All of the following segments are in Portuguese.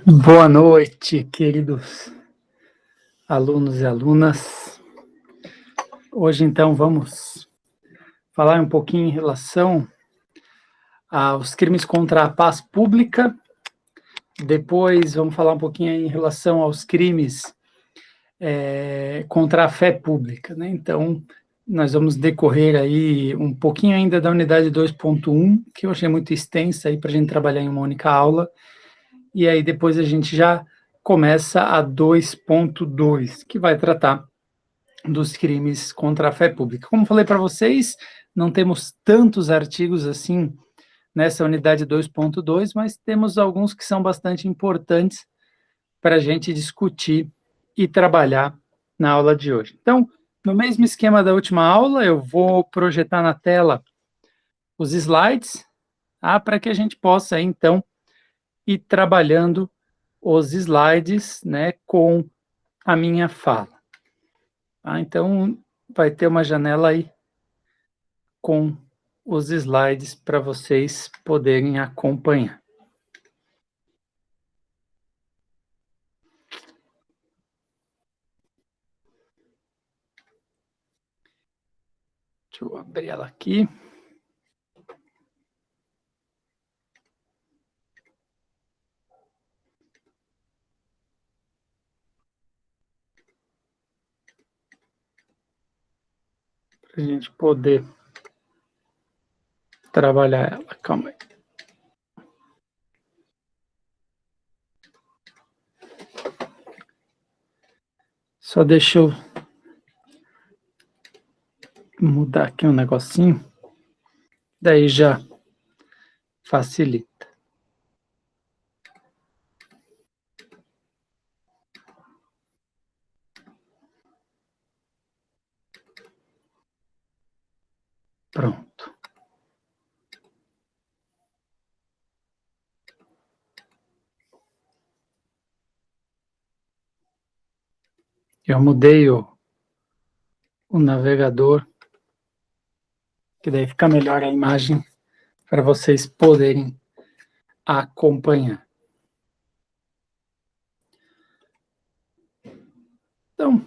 Boa noite, queridos alunos e alunas. Hoje, então, vamos falar um pouquinho em relação aos crimes contra a paz pública. Depois, vamos falar um pouquinho em relação aos crimes contra a fé pública, né? Então, nós vamos decorrer aí um pouquinho ainda da unidade 2.1, que eu achei muito extensa aí para a gente trabalhar em uma única aula. E aí, depois a gente já começa a 2.2, que vai tratar dos crimes contra a fé pública. Como falei para vocês, não temos tantos artigos assim nessa unidade 2.2, mas temos alguns que são bastante importantes para a gente discutir e trabalhar na aula de hoje. Então, no mesmo esquema da última aula, eu vou projetar na tela os slides, para que a gente possa, então, ir trabalhando os slides, né, com a minha fala. Então, vai ter uma janela aí com os slides para vocês poderem acompanhar. Deixa eu abrir ela aqui. Para a gente poder trabalhar ela. Calma aí. Só deixa eu mudar aqui um negocinho. Daí já facilita. Pronto. Eu mudei o navegador, que daí fica melhor a imagem para vocês poderem acompanhar. Então,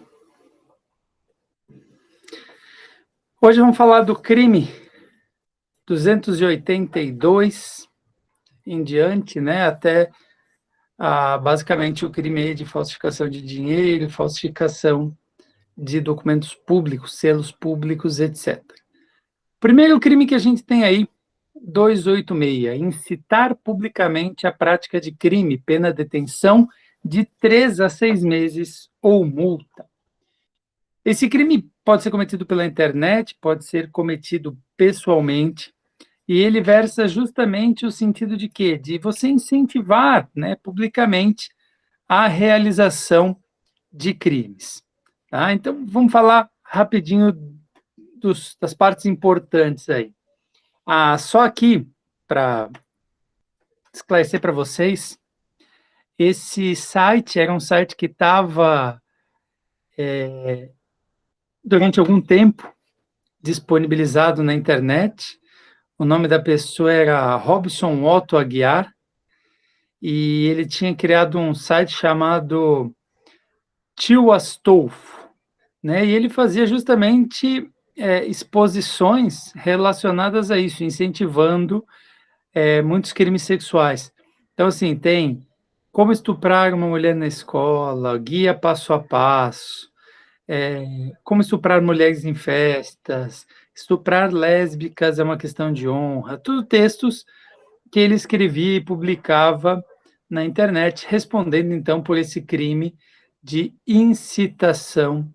hoje vamos falar do crime 282 em diante, né, até basicamente o crime de falsificação de dinheiro, falsificação de documentos públicos, selos públicos, etc. Primeiro crime que a gente tem aí, 286, incitar publicamente a prática de crime, pena de detenção de 3 a 6 meses ou multa. Esse crime pode ser cometido pela internet, pode ser cometido pessoalmente, e ele versa justamente o sentido de quê? De você incentivar, né, publicamente a realização de crimes. Tá? Então, vamos falar rapidinho das partes importantes aí. Só aqui, para esclarecer para vocês, esse site era um site que estava, durante algum tempo, disponibilizado na internet. O nome da pessoa era Robson Otto Aguiar, e ele tinha criado um site chamado Tio Astolfo, né? E ele fazia justamente exposições relacionadas a isso, incentivando muitos crimes sexuais. Então, assim, tem como estuprar uma mulher na escola, guia passo a passo, como estuprar mulheres em festas, estuprar lésbicas é uma questão de honra, tudo textos que ele escrevia e publicava na internet, respondendo, então, por esse crime de incitação,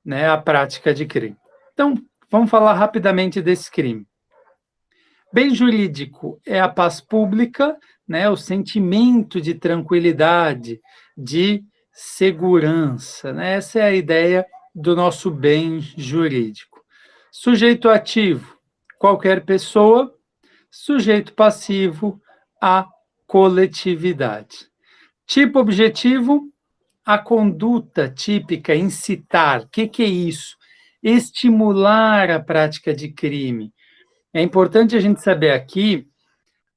né, à prática de crime. Então, vamos falar rapidamente desse crime. Bem jurídico é a paz pública, né, o sentimento de tranquilidade, de segurança, né? Essa é a ideia do nosso bem jurídico. Sujeito ativo, qualquer pessoa. Sujeito passivo, a coletividade. Tipo objetivo, a conduta típica, incitar. O que é isso? Estimular a prática de crime. É importante a gente saber aqui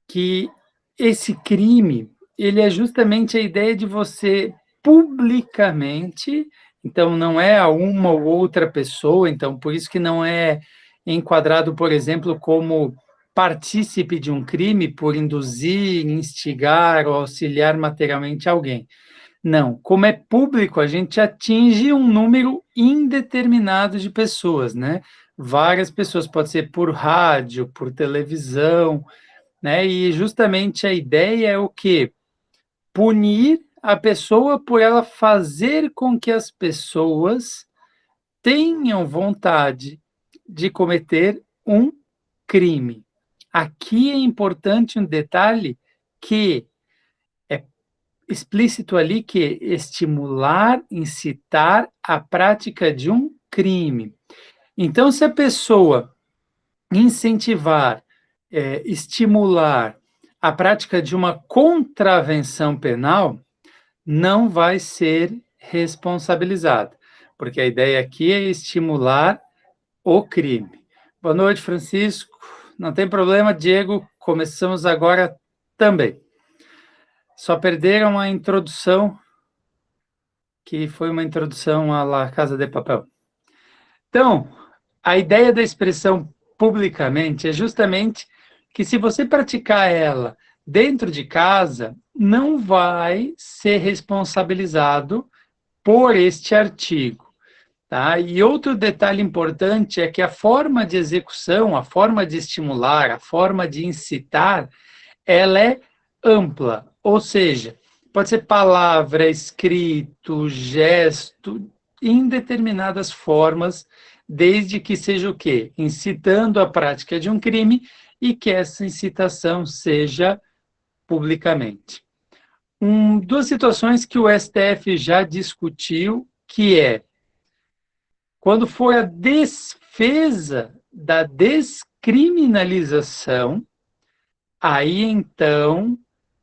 que esse crime, ele é justamente a ideia de você publicamente, então não é a uma ou outra pessoa, então por isso que não é enquadrado, por exemplo, como partícipe de um crime por induzir, instigar ou auxiliar materialmente alguém. Não, como é público, a gente atinge um número indeterminado de pessoas, né? Várias pessoas, pode ser por rádio, por televisão, né? E justamente a ideia é o quê? Punir a pessoa por ela fazer com que as pessoas tenham vontade de cometer um crime. Aqui é importante um detalhe que é explícito ali, que é estimular, incitar a prática de um crime. Então, se a pessoa incentivar, estimular a prática de uma contravenção penal, não vai ser responsabilizada, porque a ideia aqui é estimular o crime. Boa noite, Francisco. Não tem problema, Diego. Começamos agora também. Só perderam a introdução, que foi uma introdução à La Casa de Papel. Então, a ideia da expressão publicamente é justamente que, se você praticar ela dentro de casa, não vai ser responsabilizado por este artigo. Tá? E outro detalhe importante é que a forma de execução, a forma de estimular, a forma de incitar, ela é ampla, ou seja, pode ser palavra, escrito, gesto, em determinadas formas, desde que seja o quê? Incitando a prática de um crime e que essa incitação seja publicamente. Duas situações que o STF já discutiu, que é quando for a defesa da descriminalização, aí então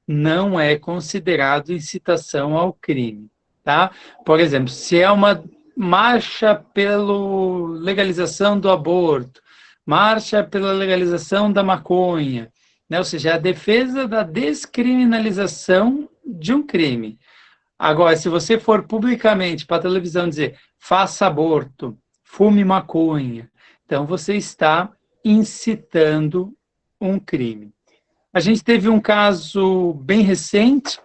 não é considerado incitação ao crime, tá? Por exemplo, se é uma marcha pela legalização do aborto, marcha pela legalização da maconha, né? Ou seja, a defesa da descriminalização de um crime. Agora, se você for publicamente para a televisão dizer faça aborto, fume maconha, então você está incitando um crime. A gente teve um caso bem recente,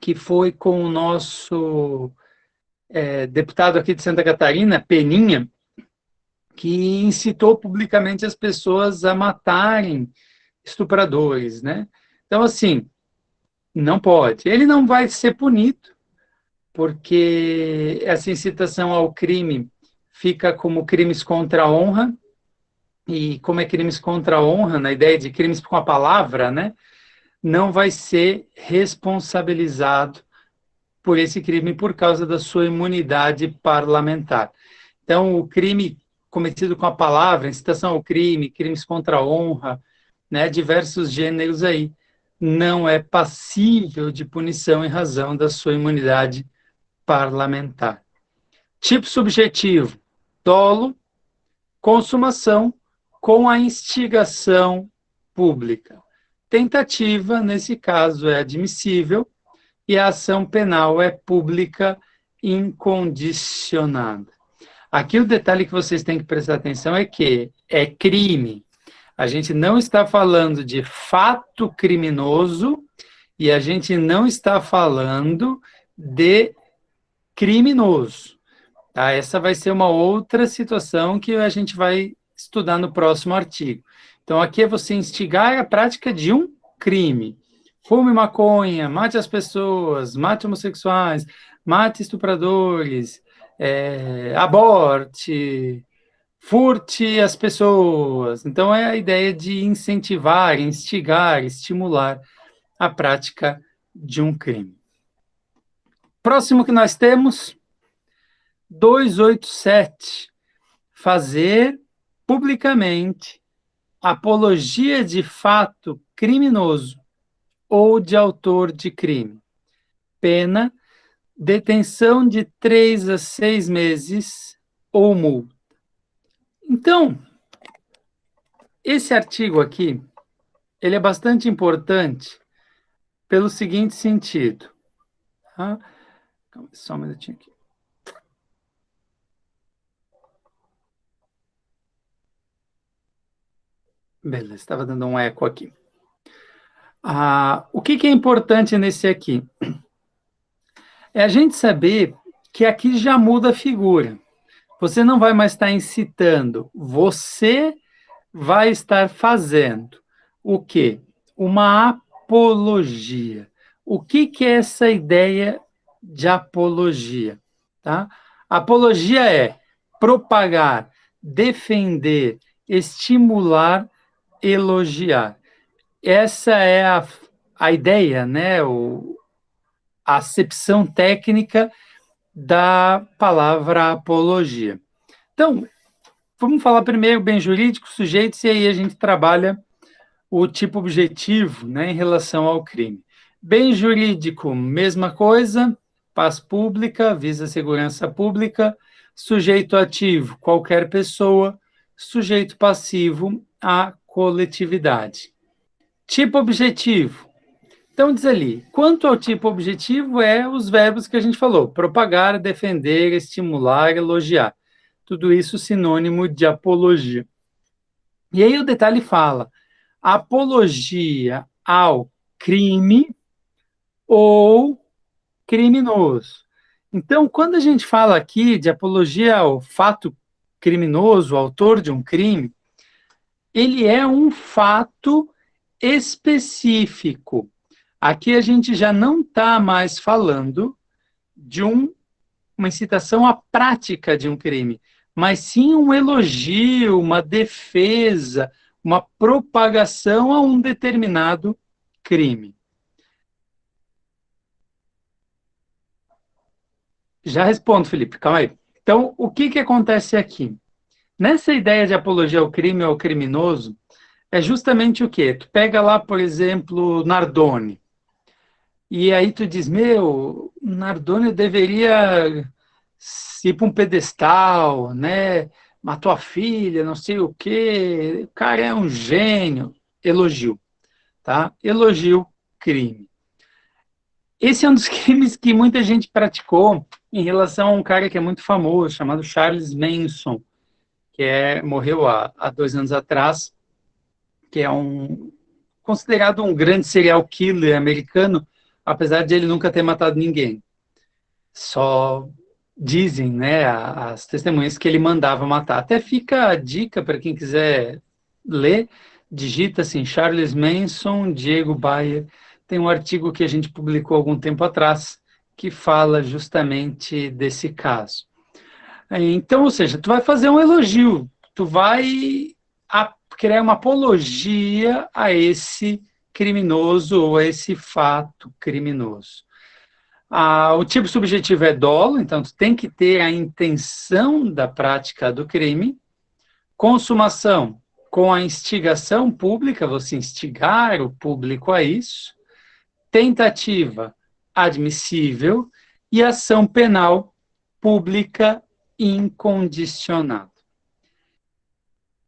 que foi com o nosso deputado aqui de Santa Catarina, Peninha, que incitou publicamente as pessoas a matarem estupradores, né? Então, assim, não pode. Ele não vai ser punido, porque essa incitação ao crime fica como crimes contra a honra, e como é crimes contra a honra, na ideia de crimes com a palavra, né? Não vai ser responsabilizado por esse crime por causa da sua imunidade parlamentar. Então, o crime cometido com a palavra, incitação ao crime, crimes contra a honra, né, diversos gêneros aí, não é passível de punição em razão da sua imunidade parlamentar. Tipo subjetivo, dolo, consumação com a instigação pública. Tentativa, nesse caso, é admissível, e a ação penal é pública incondicionada. Aqui o detalhe que vocês têm que prestar atenção é que é crime. A gente não está falando de fato criminoso e a gente não está falando de criminoso. Tá? Essa vai ser uma outra situação que a gente vai estudar no próximo artigo. Então, aqui é você instigar a prática de um crime. Fume maconha, mate as pessoas, mate homossexuais, mate estupradores, aborte, furte as pessoas. Então, é a ideia de incentivar, instigar, estimular a prática de um crime. Próximo que nós temos, 287. Fazer publicamente apologia de fato criminoso ou de autor de crime. Pena, detenção de 3 a 6 meses ou multa. Então, esse artigo aqui, ele é bastante importante pelo seguinte sentido. Tá? Calma, só um minutinho aqui. Beleza, estava dando um eco aqui. O que é importante nesse aqui? É a gente saber que aqui já muda a figura. Você não vai mais estar incitando, você vai estar fazendo o quê? Uma apologia. O que é essa ideia de apologia? Tá? Apologia é propagar, defender, estimular, elogiar. Essa é a ideia, né? A acepção técnica da palavra apologia. Então, vamos falar primeiro bem jurídico, sujeitos, e aí a gente trabalha o tipo objetivo, né, em relação ao crime. Bem jurídico, mesma coisa, paz pública, visa a segurança pública, sujeito ativo, qualquer pessoa, sujeito passivo, a coletividade. Tipo objetivo. Então, diz ali, quanto ao tipo objetivo, é os verbos que a gente falou, propagar, defender, estimular, elogiar. Tudo isso sinônimo de apologia. E aí o detalhe fala, apologia ao crime ou criminoso. Então, quando a gente fala aqui de apologia ao fato criminoso, ao autor de um crime, ele é um fato específico. Aqui a gente já não está mais falando de uma incitação à prática de um crime, mas sim um elogio, uma defesa, uma propagação a um determinado crime. Já respondo, Felipe, calma aí. Então, o que acontece aqui? Nessa ideia de apologia ao crime ou ao criminoso, é justamente o quê? Tu pega lá, por exemplo, Nardone, e aí tu diz, meu, Nardone deveria ir para um pedestal, né? Matou a filha, não sei o quê. O cara é um gênio. Elogio, tá? Elogio, crime. Esse é um dos crimes que muita gente praticou em relação a um cara que é muito famoso, chamado Charles Manson, que morreu há 2 anos atrás, que é considerado um grande serial killer americano, apesar de ele nunca ter matado ninguém. Só dizem, né, as testemunhas que ele mandava matar. Até fica a dica para quem quiser ler, digita assim, Charles Manson, Diego Bayer. Tem um artigo que a gente publicou algum tempo atrás que fala justamente desse caso. Então, ou seja, tu vai fazer um elogio, tu vai criar uma apologia a esse criminoso ou a esse fato criminoso. O tipo subjetivo é dolo, então tu tem que ter a intenção da prática do crime. Consumação, com a instigação pública, você instigar o público a isso. Tentativa, admissível. E ação penal, pública, incondicionada.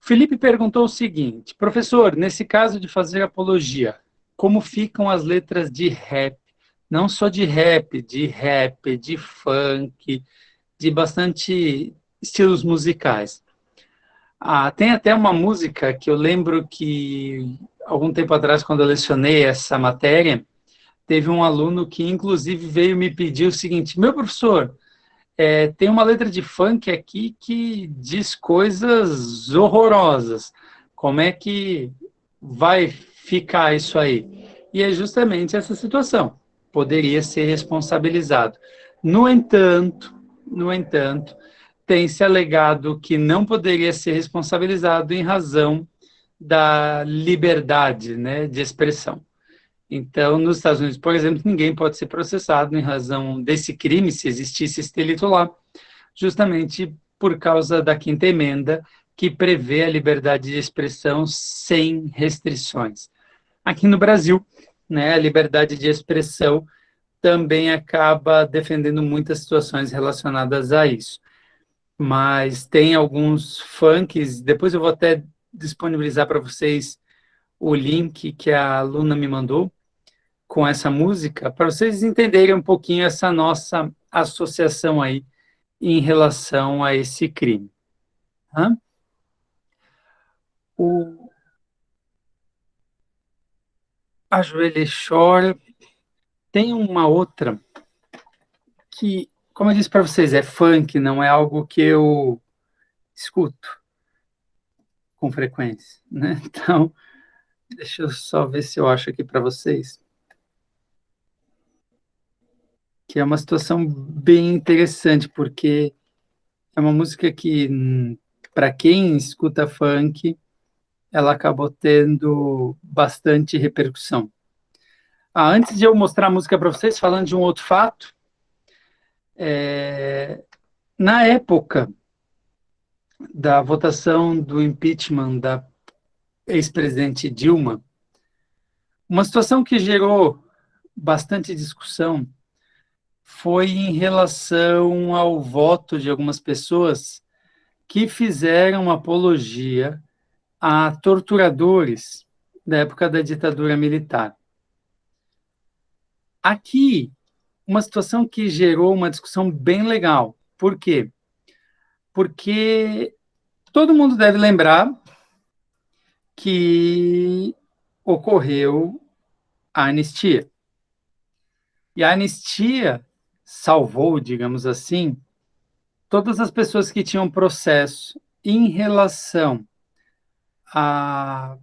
Felipe perguntou o seguinte, professor, nesse caso de fazer apologia, como ficam as letras de rap? Não só de rap, de funk, de bastante estilos musicais. Tem até uma música que eu lembro que, algum tempo atrás, quando eu lecionei essa matéria, teve um aluno que, inclusive, veio me pedir o seguinte, meu professor, tem uma letra de funk aqui que diz coisas horrorosas. Como é que vai ficar isso aí? E é justamente essa situação. Poderia ser responsabilizado. No entanto, tem-se alegado que não poderia ser responsabilizado em razão da liberdade, né, de expressão. Então, nos Estados Unidos, por exemplo, ninguém pode ser processado em razão desse crime, se existisse esse delito lá, justamente por causa da Quinta Emenda, que prevê a liberdade de expressão sem restrições. Aqui no Brasil, né, a liberdade de expressão também acaba defendendo muitas situações relacionadas a isso. Mas tem alguns funks, depois eu vou até disponibilizar para vocês o link que a aluna me mandou, com essa música, para vocês entenderem um pouquinho essa nossa associação aí em relação a esse crime. Hã? O Ajoelhe e Chora. Tem uma outra que, como eu disse para vocês, é funk, não é algo que eu escuto com frequência, né? Então, deixa eu só ver se eu acho aqui para vocês, que é uma situação bem interessante, porque é uma música que, para quem escuta funk, ela acabou tendo bastante repercussão. Antes de eu mostrar a música para vocês, falando de um outro fato, na época da votação do impeachment da ex-presidente Dilma, uma situação que gerou bastante discussão foi em relação ao voto de algumas pessoas que fizeram apologia a torturadores da época da ditadura militar. Aqui, uma situação que gerou uma discussão bem legal. Por quê? Porque todo mundo deve lembrar que ocorreu a anistia. E a anistia salvou, digamos assim, todas as pessoas que tinham processo em relação a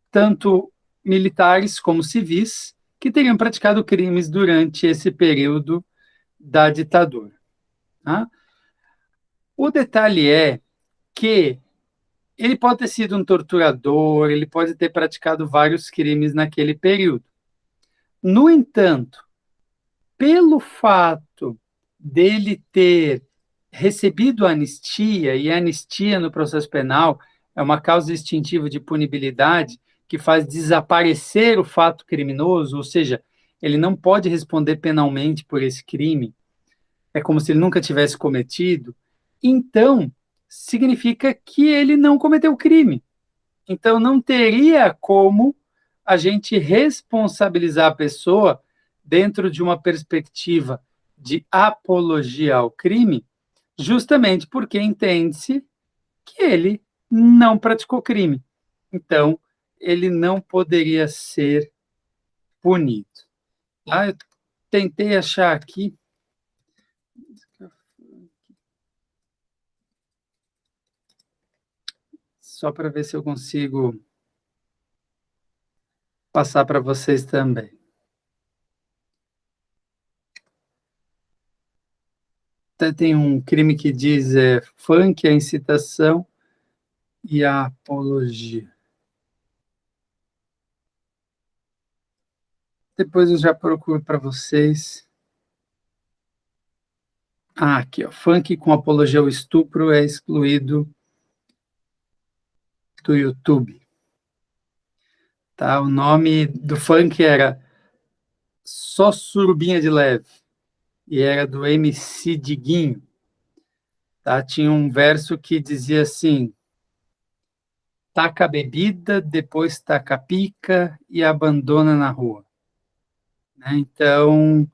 tanto militares como civis que teriam praticado crimes durante esse período da ditadura. Tá? O detalhe é que ele pode ter sido um torturador, ele pode ter praticado vários crimes naquele período. No entanto, pelo fato dele ter recebido a anistia, e a anistia no processo penal é uma causa extintiva de punibilidade que faz desaparecer o fato criminoso, ou seja, ele não pode responder penalmente por esse crime, é como se ele nunca tivesse cometido, então significa que ele não cometeu crime. Então não teria como a gente responsabilizar a pessoa dentro de uma perspectiva de apologia ao crime, justamente porque entende-se que ele não praticou crime. Então, ele não poderia ser punido. Eu tentei achar aqui. Só para ver se eu consigo passar para vocês também. Até tem um crime que diz funk, a incitação e a apologia. Depois eu já procuro para vocês. Aqui, ó. Funk com apologia ao estupro é excluído do YouTube. Tá? O nome do funk era Só Surubinha de Leve, e era do MC Diguinho. Tá? Tinha um verso que dizia assim: taca a bebida, depois taca a pica e abandona na rua. Né? Então,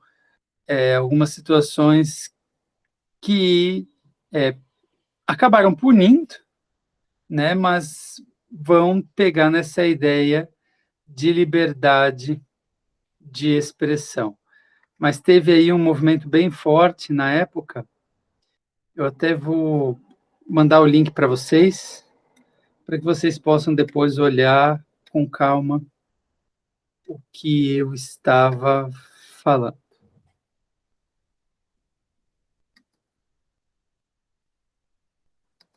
algumas situações que acabaram punindo, né? Mas vão pegar nessa ideia de liberdade de expressão. Mas teve aí um movimento bem forte na época. Eu até vou mandar o link para vocês, para que vocês possam depois olhar com calma o que eu estava falando.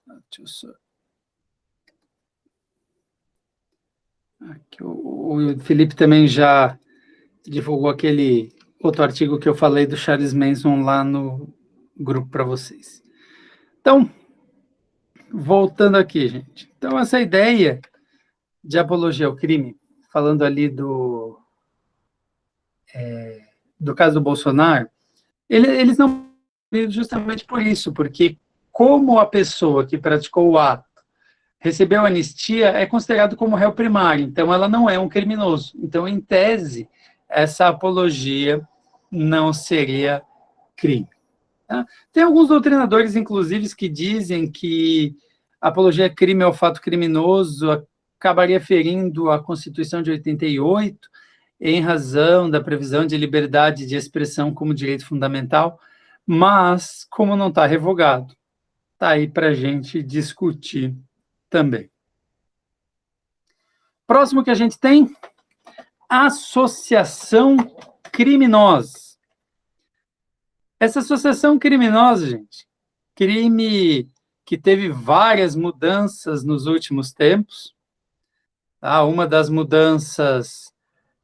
Deixa eu só... Aqui, o Felipe também já divulgou aquele outro artigo que eu falei do Charles Manson lá no grupo para vocês. Então, voltando aqui, gente. Então, essa ideia de apologia ao crime, falando ali do caso do Bolsonaro, eles não justamente por isso, porque como a pessoa que praticou o ato recebeu anistia, é considerado como réu primário, então ela não é um criminoso. Então, em tese, essa apologia não seria crime. Tá? Tem alguns doutrinadores, inclusive, que dizem que apologia a crime ao fato criminoso acabaria ferindo a Constituição de 88, em razão da previsão de liberdade de expressão como direito fundamental, mas, como não está revogado, está aí para a gente discutir também. Próximo que a gente tem, associação criminosa. Essa associação criminosa, gente, crime que teve várias mudanças nos últimos tempos. Tá? Uma das mudanças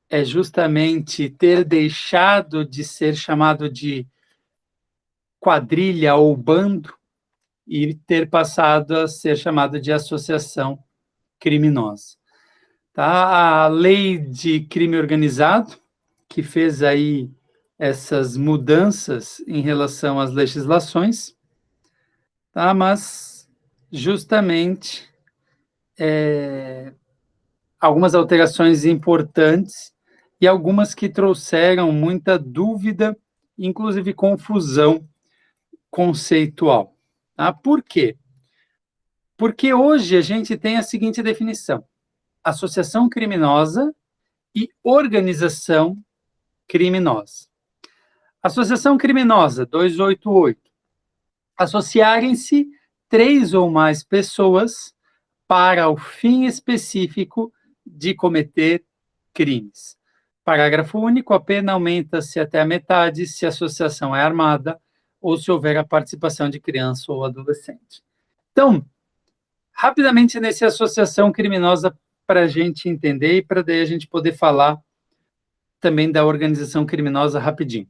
é justamente ter deixado de ser chamado de quadrilha ou bando e ter passado a ser chamado de associação criminosa. Tá? A lei de crime organizado, que fez aí essas mudanças em relação às legislações, tá? Mas justamente algumas alterações importantes e algumas que trouxeram muita dúvida, inclusive confusão conceitual. Tá? Por quê? Porque hoje a gente tem a seguinte definição: associação criminosa e organização criminosa. Associação criminosa, 288. Associarem-se 3 ou mais pessoas para o fim específico de cometer crimes. Parágrafo único, a pena aumenta-se até a metade se a associação é armada ou se houver a participação de criança ou adolescente. Então, rapidamente nessa associação criminosa para a gente entender e para daí a gente poder falar também da organização criminosa rapidinho.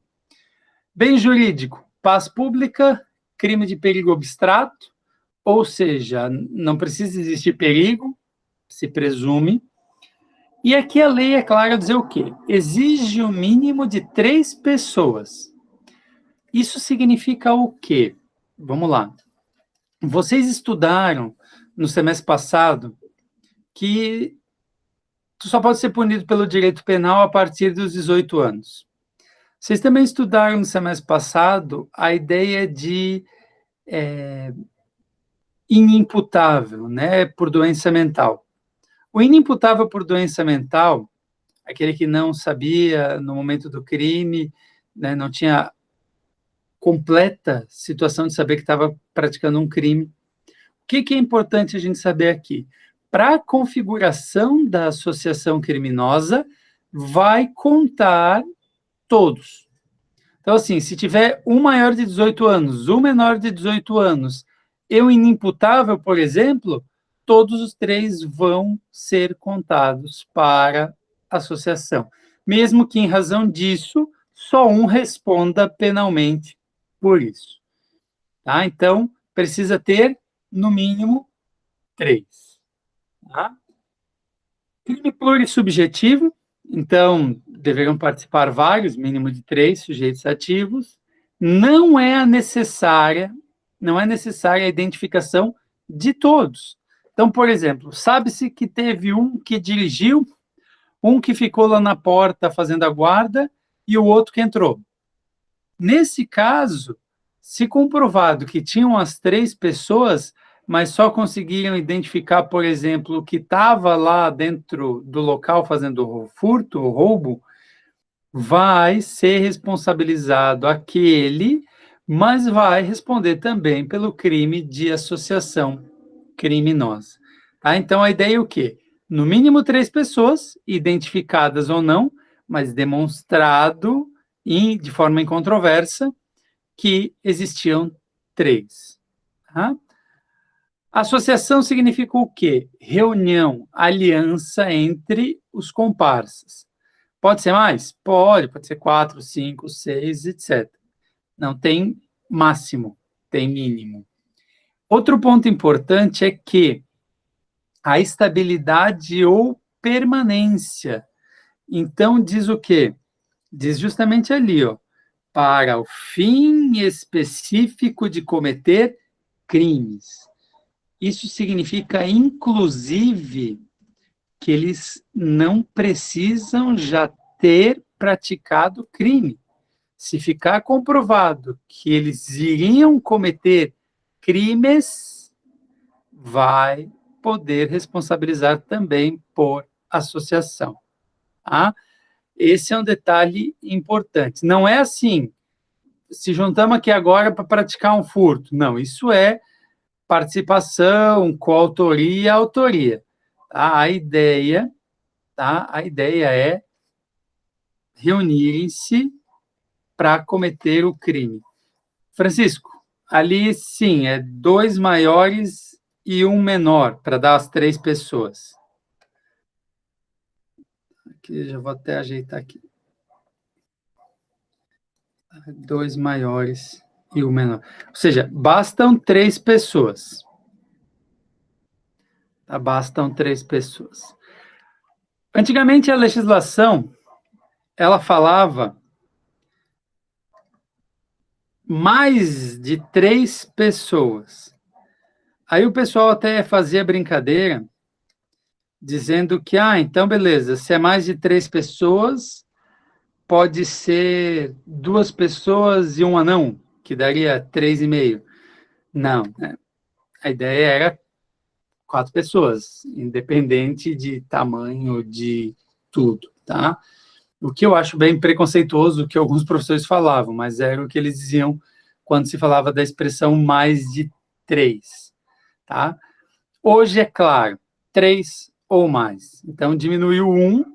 Bem jurídico, paz pública, crime de perigo abstrato, ou seja, não precisa existir perigo, se presume. E aqui a lei é clara dizer o quê? Exige o mínimo de 3 pessoas. Isso significa o quê? Vamos lá. Vocês estudaram no semestre passado que tu só pode ser punido pelo direito penal a partir dos 18 anos. Vocês também estudaram no semestre passado a ideia de inimputável, né, por doença mental. O inimputável por doença mental, aquele que não sabia no momento do crime, né, não tinha completa situação de saber que estava praticando um crime. O que é importante a gente saber aqui? Para a configuração da associação criminosa, vai contar todos. Então, assim, se tiver um maior de 18 anos, um menor de 18 anos, e um inimputável, por exemplo, todos os 3 vão ser contados para a associação. Mesmo que, em razão disso, só um responda penalmente por isso. Tá? Então, precisa ter, no mínimo, 3. Tá? Crime plurissubjetivo, então, deverão participar vários, mínimo de 3 sujeitos ativos. Não é necessária a identificação de todos. Então, por exemplo, sabe-se que teve um que dirigiu, um que ficou lá na porta fazendo a guarda e o outro que entrou. Nesse caso, se comprovado que tinham as 3 pessoas, mas só conseguiram identificar, por exemplo, o que estava lá dentro do local fazendo o furto, o roubo, vai ser responsabilizado aquele, mas vai responder também pelo crime de associação criminosa. Tá? Então, a ideia é o quê? No mínimo 3 pessoas, identificadas ou não, mas demonstrado de forma incontroversa que existiam 3. Tá? Associação significa o quê? Reunião, aliança entre os comparsas. Pode ser mais? Pode ser 4, 5, 6, etc. Não tem máximo, tem mínimo. Outro ponto importante é que a estabilidade ou permanência. Então, diz o quê? Diz justamente ali, ó, para o fim específico de cometer crimes. Isso significa, inclusive, que eles não precisam já ter praticado crime. Se ficar comprovado que eles iriam cometer crimes, vai poder responsabilizar também por associação. Tá? Esse é um detalhe importante. Não é assim, se juntamos aqui agora para praticar um furto. Não, isso é participação, coautoria, autoria. Tá? A ideia é reunirem-se para cometer o crime. Francisco, ali sim, é 2 maiores e 1 menor, para dar as 3 pessoas. Aqui, já vou até ajeitar aqui. 2 maiores e 1 menor. Ou seja, bastam 3 pessoas. Tá? Bastam 3 pessoas. Antigamente, a legislação, ela falava mais de 3 pessoas. Aí o pessoal até fazia brincadeira, dizendo que, então, beleza, se é mais de 3 pessoas, pode ser 2 pessoas e um anão, que daria 3,5. Não, né? A ideia era 4 pessoas, independente de tamanho, de tudo, tá? O que eu acho bem preconceituoso, que alguns professores falavam, mas era o que eles diziam quando se falava da expressão mais de 3, tá? Hoje, é claro, 3 ou mais. Então, diminuiu 1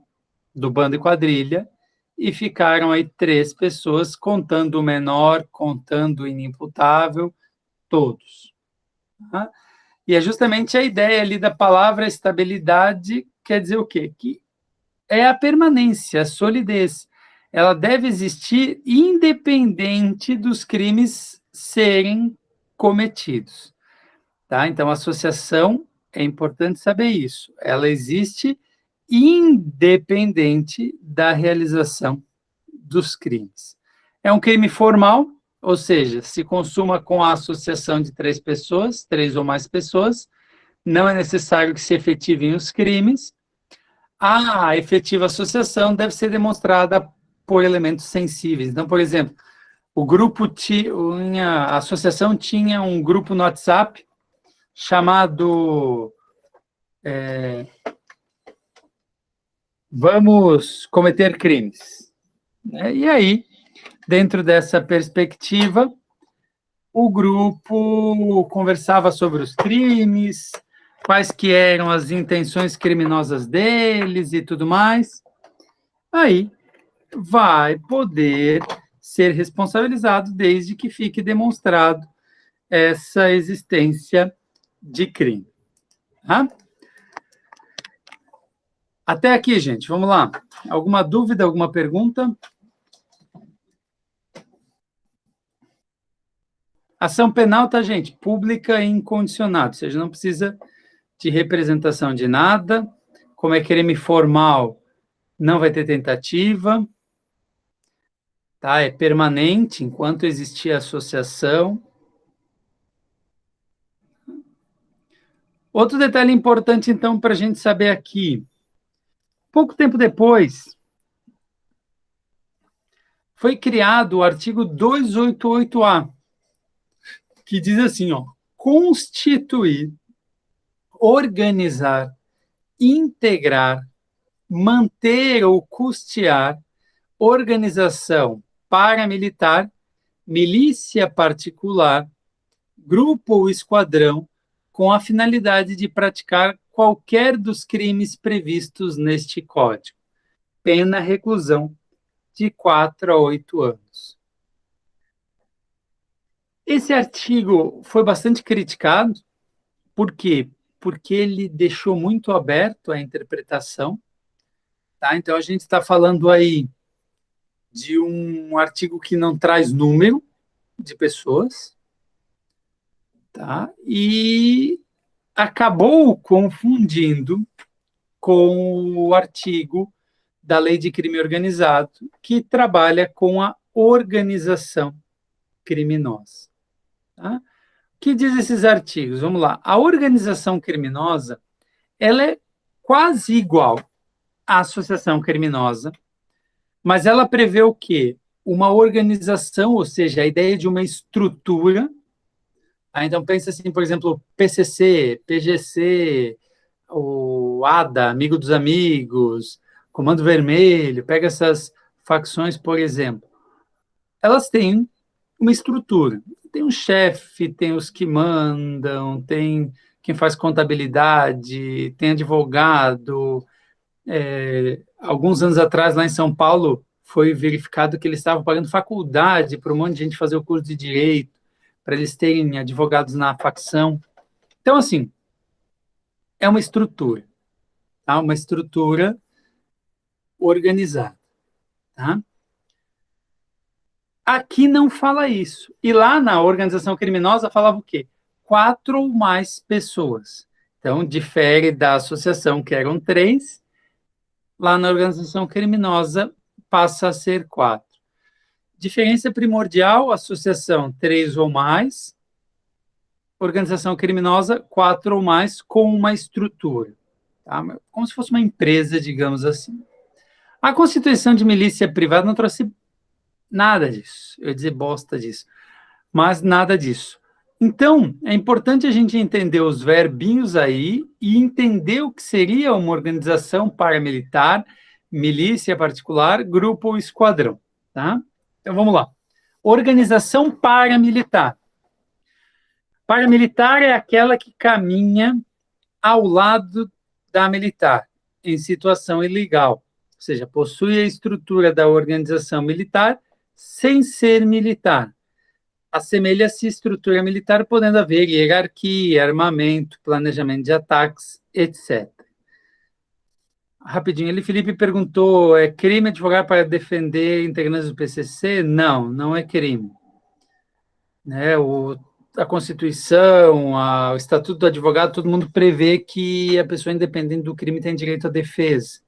do bando e quadrilha e ficaram aí 3 pessoas, contando o menor, contando o inimputável, todos. Tá? E é justamente a ideia ali da palavra estabilidade, quer dizer o quê? Que é a permanência, a solidez. Ela deve existir independente dos crimes serem cometidos. Tá? Então, a associação, é importante saber isso, ela existe independente da realização dos crimes. É um crime formal, ou seja, se consuma com a associação de 3 pessoas, 3 ou mais pessoas, não é necessário que se efetivem os crimes. A efetiva associação deve ser demonstrada por elementos sensíveis. Então, por exemplo, a associação tinha um grupo no WhatsApp chamado Vamos Cometer Crimes. E aí, dentro dessa perspectiva, o grupo conversava sobre os crimes, quais que eram as intenções criminosas deles e tudo mais. Aí vai poder ser responsabilizado desde que fique demonstrado essa existência de crime. Tá? Até aqui, gente, vamos lá. Alguma dúvida, alguma pergunta? Ação penal, tá, gente? Pública e incondicionada, ou seja, não precisa de representação de nada. Como é crime formal, não vai ter tentativa. Tá? É permanente, enquanto existir associação. Outro detalhe importante, então, para a gente saber aqui. Pouco tempo depois, foi criado o artigo 288-A, que diz assim, constituir, organizar, integrar, manter ou custear organização paramilitar, milícia particular, grupo ou esquadrão, com a finalidade de praticar qualquer dos crimes previstos neste Código. Pena reclusão de 4 a 8 anos. Esse artigo foi bastante criticado. Por quê? Porque ele deixou muito aberto a interpretação. Tá? Então, a gente está falando aí de um artigo que não traz número de pessoas, tá? E acabou confundindo com o artigo da Lei de Crime Organizado, que trabalha com a organização criminosa. Tá? O que diz esses artigos? Vamos lá. A organização criminosa, ela é quase igual à associação criminosa, Mas ela prevê o quê? Uma organização, ou seja, a ideia de uma estrutura. Então, pensa assim, por exemplo, PCC, PGC, o ADA, Amigo dos Amigos, Comando Vermelho, pega essas facções, por exemplo. Elas têm uma estrutura. Tem um chefe, tem os que mandam, tem quem faz contabilidade, tem advogado. Alguns anos atrás, lá em São Paulo, foi verificado que eles estavam pagando faculdade para um monte de gente fazer o curso de direito, para eles terem advogados na facção. Então, assim, é uma estrutura, tá? Uma estrutura organizada, tá? Aqui não fala isso. E lá na organização criminosa falava o quê? 4 ou mais pessoas. Então, difere da associação, que eram 3, lá na organização criminosa passa a ser 4. Diferença primordial, associação 3 ou mais, organização criminosa 4 ou mais com uma estrutura. Tá? Como se fosse uma empresa, digamos assim. A constituição de milícia privada não trouxe nada disso. Eu ia dizer bosta disso. Mas nada disso. Então, é importante a gente entender os verbinhos aí e entender o que seria uma organização paramilitar, milícia particular, grupo ou esquadrão, tá? Então, vamos lá. Organização paramilitar. Paramilitar é aquela que caminha ao lado da militar, em situação ilegal, ou seja, possui a estrutura da organização militar sem ser militar. Assemelha-se à estrutura militar, podendo haver hierarquia, armamento, planejamento de ataques, etc. Rapidinho, ele, Felipe perguntou, é crime advogar para defender integrantes do PCC? Não, não é crime. Né, a Constituição, o Estatuto do Advogado, todo mundo prevê que a pessoa independente do crime tem direito à defesa.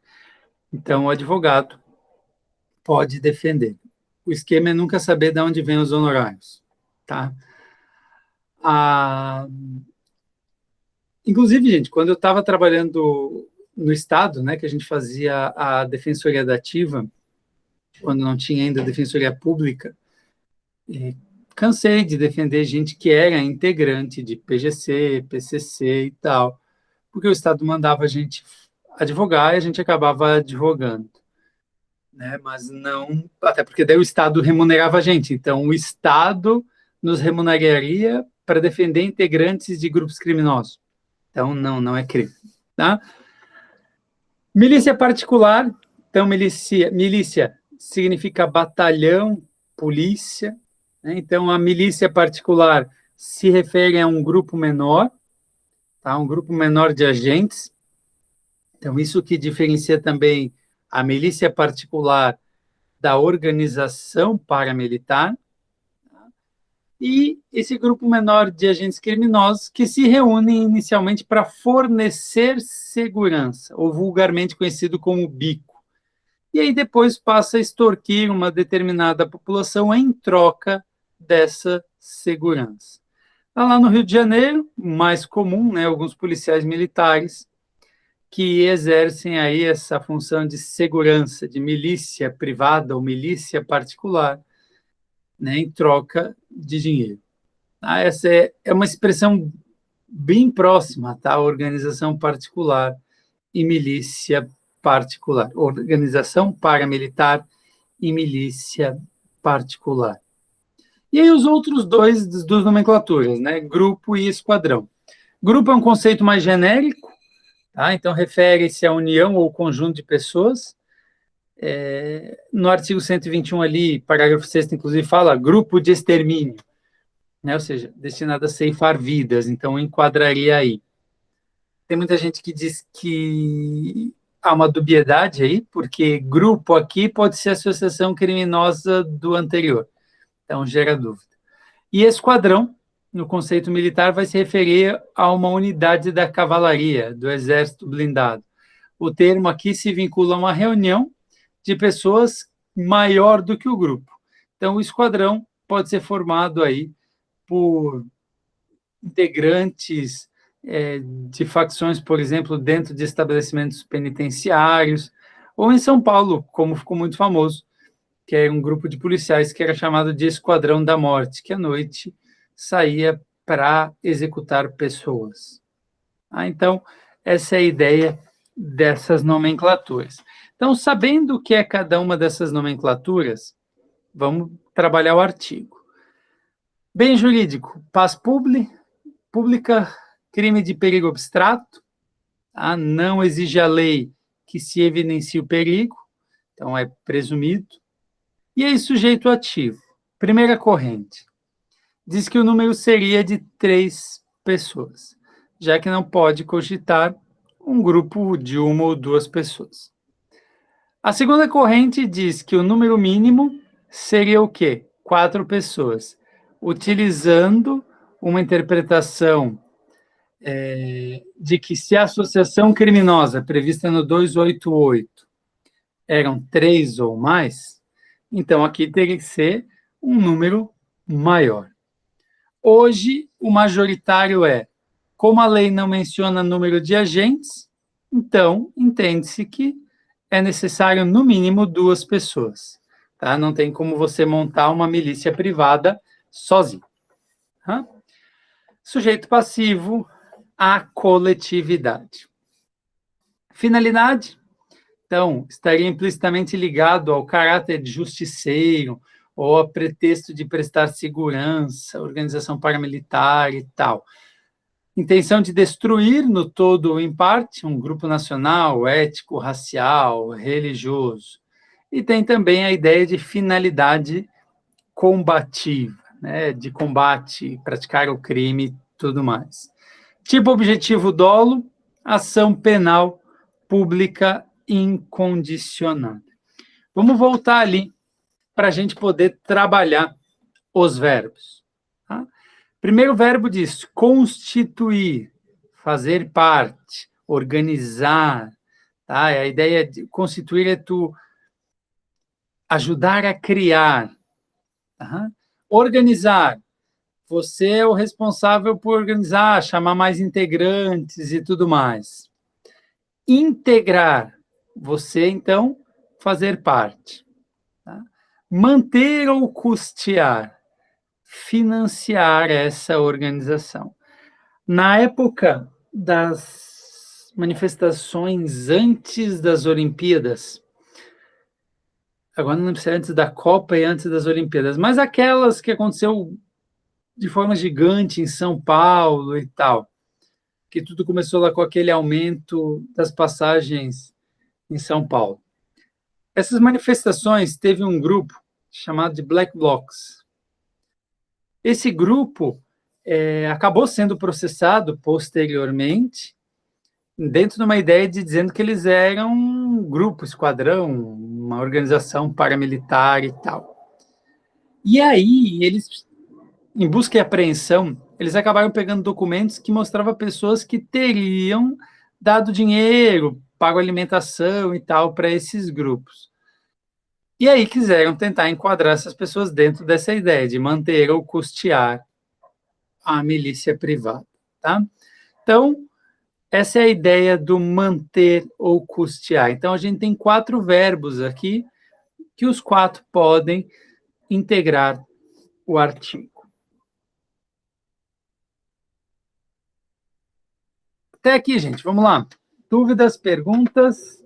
Então, o advogado pode defender. O esquema é nunca saber de onde vêm os honorários, tá? Inclusive, gente, quando eu estava trabalhando no Estado, né, que a gente fazia a defensoria dativa, quando não tinha ainda defensoria pública, cansei de defender gente que era integrante de PGC, PCC e tal, porque o Estado mandava a gente advogar e a gente acabava advogando, né? Mas não, até porque daí o Estado remunerava a gente, então o Estado nos remuneraria para defender integrantes de grupos criminosos. Então, não é crime, tá? Milícia particular, então milícia significa batalhão, polícia, né? Então a milícia particular se refere a um grupo menor, tá? Um grupo menor de agentes. Então isso que diferencia também a milícia particular da organização paramilitar, e esse grupo menor de agentes criminosos que se reúnem inicialmente para fornecer segurança, ou vulgarmente conhecido como bico. E aí depois passa a extorquir uma determinada população em troca dessa segurança. Lá no Rio de Janeiro, mais comum, né, alguns policiais militares que exercem aí essa função de segurança, de milícia privada ou milícia particular, né, em troca de dinheiro. Essa é uma expressão bem próxima, tá? Organização particular e milícia particular. Organização paramilitar e milícia particular. E aí os outros dois das nomenclaturas, né? Grupo e esquadrão. Grupo é um conceito mais genérico, tá? Então refere-se à união ou conjunto de pessoas. No artigo 121 ali, parágrafo 6º, inclusive, fala grupo de extermínio, né? Ou seja, destinado a ceifar vidas, então enquadraria aí. Tem muita gente que diz que há uma dubiedade aí, porque grupo aqui pode ser associação criminosa do anterior, então gera dúvida. E esquadrão, no conceito militar, vai se referir a uma unidade da cavalaria, do exército blindado. O termo aqui se vincula a uma reunião de pessoas maior do que o grupo. Então, o esquadrão pode ser formado aí por integrantes de facções, por exemplo, dentro de estabelecimentos penitenciários, ou em São Paulo, como ficou muito famoso, que era um grupo de policiais que era chamado de Esquadrão da Morte, que à noite saía para executar pessoas. Então, essa é a ideia dessas nomenclaturas. Então, sabendo o que é cada uma dessas nomenclaturas, vamos trabalhar o artigo. Bem jurídico, paz pública, crime de perigo abstrato, tá? Não exige a lei que se evidencie o perigo, então é presumido. E aí, sujeito ativo. Primeira corrente. Diz que o número seria de 3 pessoas, já que não pode cogitar um grupo de 1 ou 2 pessoas. A segunda corrente diz que o número mínimo seria o quê? 4 pessoas, utilizando uma interpretação de que se a associação criminosa prevista no 288 eram 3 ou mais, então aqui teria que ser um número maior. Hoje, o majoritário é, como a lei não menciona número de agentes, então entende-se que é necessário, no mínimo, 2 pessoas. Tá? Não tem como você montar uma milícia privada sozinho. Sujeito passivo, a coletividade. Finalidade, então, estaria implicitamente ligado ao caráter de justiceiro ou a pretexto de prestar segurança, organização paramilitar e tal. Intenção de destruir, no todo ou em parte, um grupo nacional, ético, racial, religioso. E tem também a ideia de finalidade combativa, né, de combate, praticar o crime e tudo mais. Tipo objetivo dolo, ação penal pública incondicionada. Vamos voltar ali para a gente poder trabalhar os verbos. Tá? Primeiro verbo diz constituir, fazer parte, organizar. Tá? A ideia de constituir é tu ajudar a criar. Tá? Organizar, você é o responsável por organizar, chamar mais integrantes e tudo mais. Integrar, você, então, fazer parte. Tá? Manter ou custear, financiar essa organização. Na época das manifestações antes das Olimpíadas, agora não lembro se é antes da Copa e antes das Olimpíadas, mas aquelas que aconteceu de forma gigante em São Paulo e tal, que tudo começou lá com aquele aumento das passagens em São Paulo. Essas manifestações teve um grupo chamado de Black Blocs. Esse grupo acabou sendo processado posteriormente, dentro de uma ideia de dizendo que eles eram um grupo, esquadrão, uma organização paramilitar e tal. E aí, eles, em busca e apreensão, eles acabaram pegando documentos que mostravam pessoas que teriam dado dinheiro, pago alimentação e tal para esses grupos. E aí quiseram tentar enquadrar essas pessoas dentro dessa ideia de manter ou custear a milícia privada. Tá? Então, essa é a ideia do manter ou custear. Então, a gente tem 4 verbos aqui, que os 4 podem integrar o artigo. Até aqui, gente, vamos lá. Dúvidas, perguntas?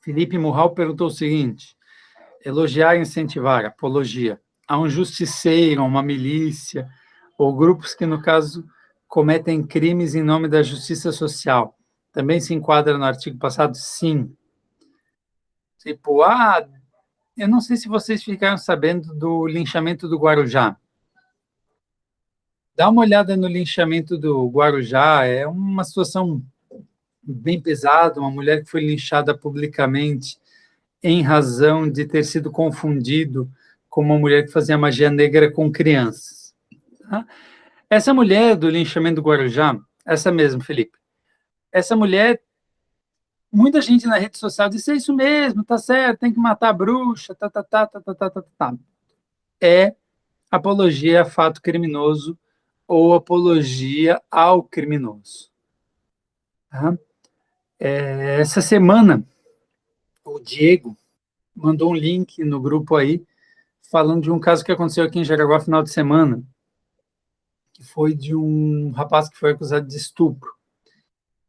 Felipe Murral perguntou o seguinte: elogiar e incentivar, apologia, a um justiceiro, a uma milícia, ou grupos que, no caso, cometem crimes em nome da justiça social. Também se enquadra no artigo passado? Sim. Tipo, eu não sei se vocês ficaram sabendo do linchamento do Guarujá. Dá uma olhada no linchamento do Guarujá, é uma situação bem pesada, uma mulher que foi linchada publicamente em razão de ter sido confundido com uma mulher que fazia magia negra com crianças. Tá? Essa mulher do linchamento do Guarujá, essa mesmo, Felipe, essa mulher, muita gente na rede social disse, é isso mesmo, tá certo, tem que matar a bruxa, tá. É apologia a fato criminoso ou apologia ao criminoso. Tá? Essa semana, o Diego mandou um link no grupo aí, falando de um caso que aconteceu aqui em Jaraguá final de semana, que foi de um rapaz que foi acusado de estupro.